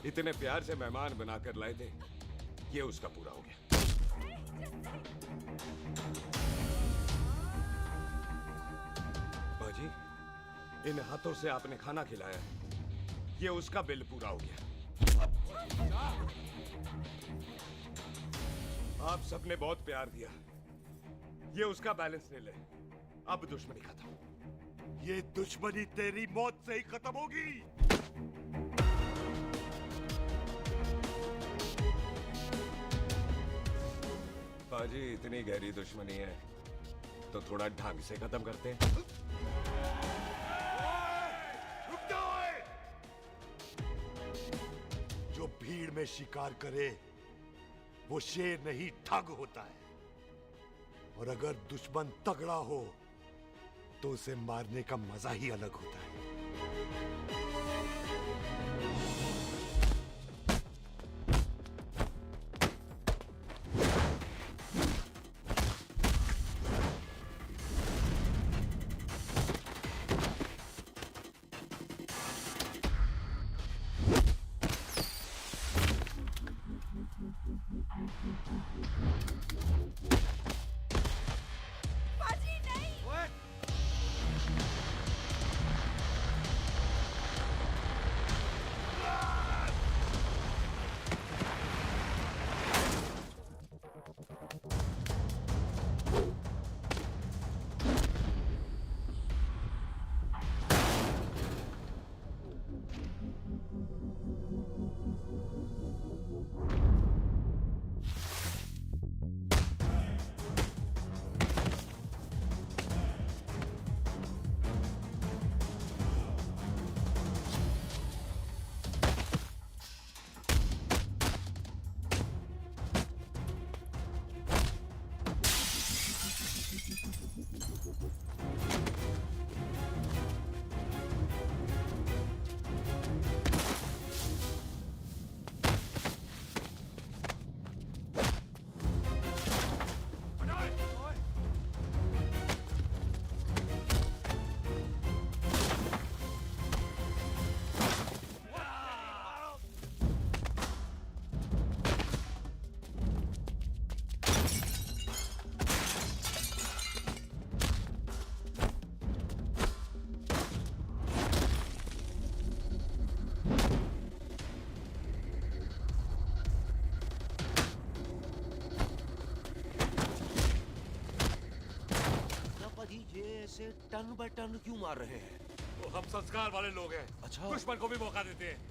इतने प्यार से मेहमान बनाकर लाए थे, ये उसका पूरा हो गया। इन हाथों से आपने खाना खिलाया है, ये उसका बिल पूरा हो गया। आप सबने बहुत प्यार दिया, ये उसका बैलेंस ले ले। अब दुश्मनी खत्म। ये दुश्मनी तेरी मौत से ही खत्म होगी। बाजी, इतनी गहरी दुश्मनी है तो थोड़ा ढंग से खत्म करते हैं। रुक जाओ! जो भीड़ में शिकार करे वो शेर नहीं ठग होता है, और अगर दुश्मन तगड़ा हो तो उसे मारने का मजा ही अलग होता है। पाजी नहीं। ये ऐसे टन बाय टन क्यों मार रहे हैं? तो हम संस्कार वाले लोग हैं। अच्छा। दुश्मन को भी मौका देते हैं।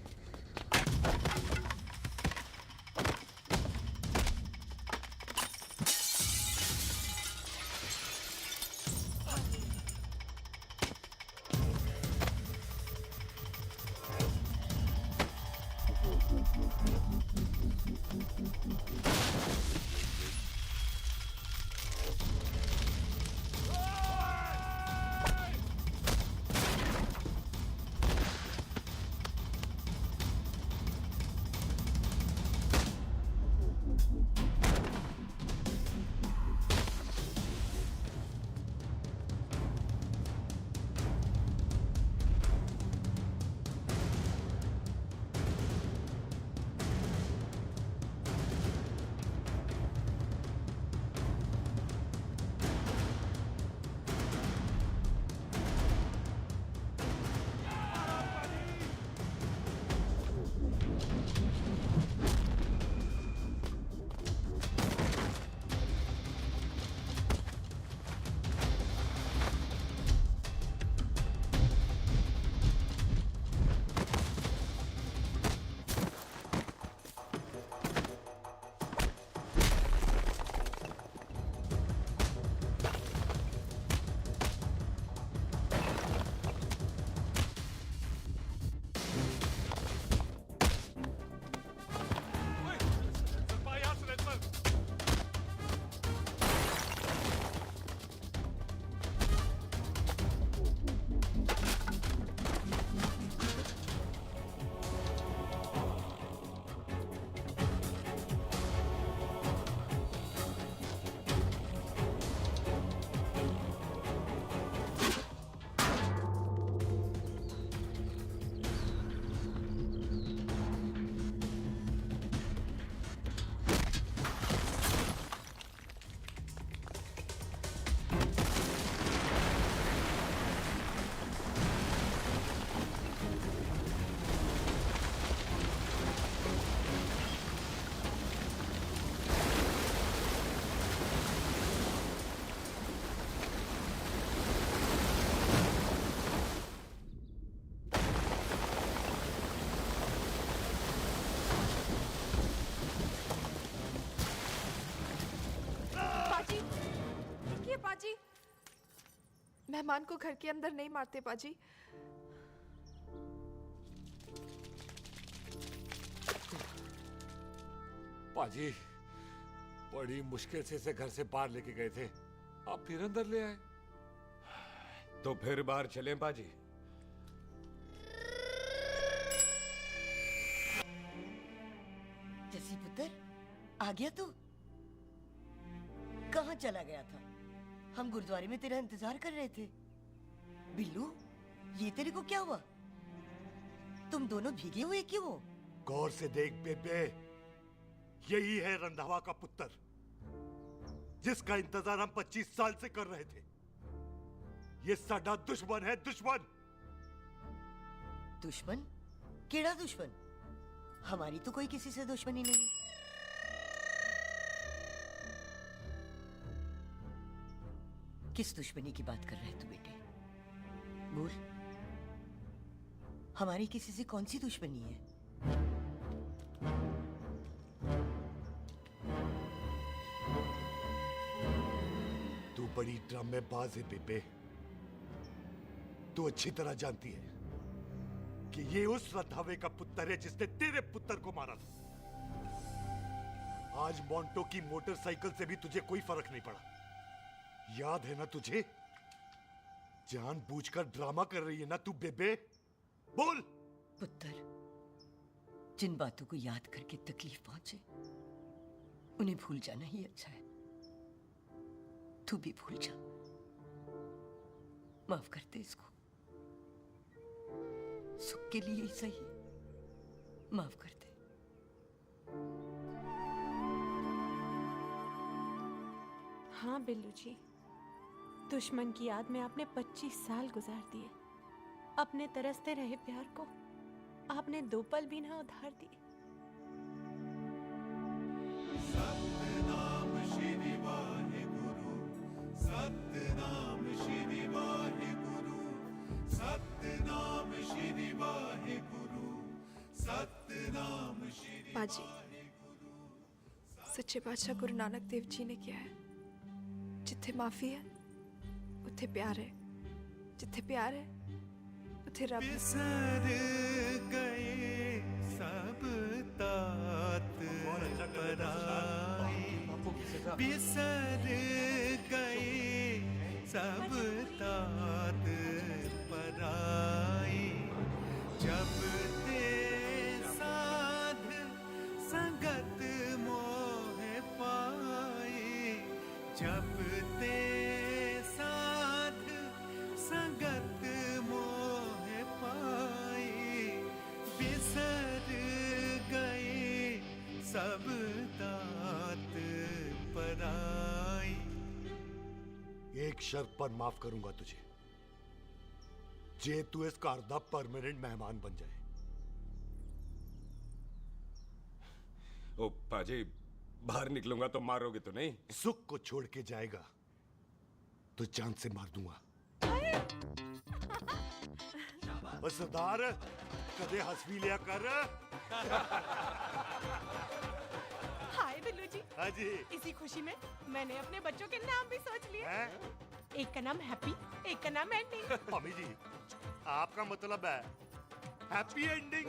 मेहमान को घर के अंदर नहीं मारते पाजी। पाजी बड़ी मुश्किल से इसे घर से बाहर लेके गए थे, आप फिर अंदर ले आए। तो फिर बाहर चलें पाजी। जसी पुत्र, आ गया तू? कहाँ चला गया था? हम गुरुद्वारे में तेरा इंतजार कर रहे थे। बिल्लू, ये तेरे को क्या हुआ? तुम दोनों भीगे हुए क्यों हो? गौर से देख बेबे, यही है रंधावा का पुत्र, जिसका इंतजार हम 25 साल से कर रहे थे। ये साडा दुश्मन है, दुश्मन। दुश्मन? केड़ा दुश्मन? हमारी तो कोई किसी से दुश्मनी नहीं। किस दुश्मनी की बात कर रहे तू बेटे? बोल, हमारी किसी से कौन सी दुश्मनी है? तू बड़ी ड्रामेबाज है बेबे। तू अच्छी तरह जानती है कि ये उस रंधावे का पुत्र है जिसने तेरे पुत्र को मारा था। आज मोंटो की मोटरसाइकिल से भी तुझे कोई फर्क नहीं पड़ा। याद है ना तुझे? जानबूझकर ड्रामा कर रही है ना तू बेबे? बोल। पुत्र, जिन बातों को याद करके तकलीफ पहुंचे उन्हें भूल जाना ही अच्छा है। तू भी भूल जा। माफ कर दे इसको। सुख के लिए ही सही, माफ कर दे। हाँ बिल्लू जी, दुश्मन की याद में आपने 25 साल गुजार दिए। अपने तरसते रहे प्यार को आपने 2 पल भी ना उधार दिए। सतनाम श्री वाहेगुरु, सतनाम श्री वाहेगुरु, सतनाम श्री वाहेगुरु, सतनाम श्री। पाजी, सच्चे बादशाह गुरु नानक देव जी ने किया है, जिथे माफी है उथे प्यार है, जिथे प्यार है उथे रब है। बिसर गए सब तात पराई, बिसर गए सब तात पराई। जब ते साध संगत मोह पाई, जब ते साध संगत मोह पाई, बिसर गए सब तात पराई। एक शर्त पर माफ करूंगा तुझे, जे तू इस घर दा परमानेंट मेहमान बन जाए। ओ पाजी, बाहर निकलूंगा तो मारोगे तो नहीं? सुख को छोड़ के जाएगा तो जान से मार दूंगा। और सरदार, कदे हंस भी लिया कर। हाय बिल्लू जी। हाँ जी। इसी खुशी में मैंने अपने बच्चों के नाम भी सोच लिए। एक का नाम हैप्पी, एक का नाम एंडिंग। मम्मी जी, आपका मतलब है हैप्पी एंडिंग।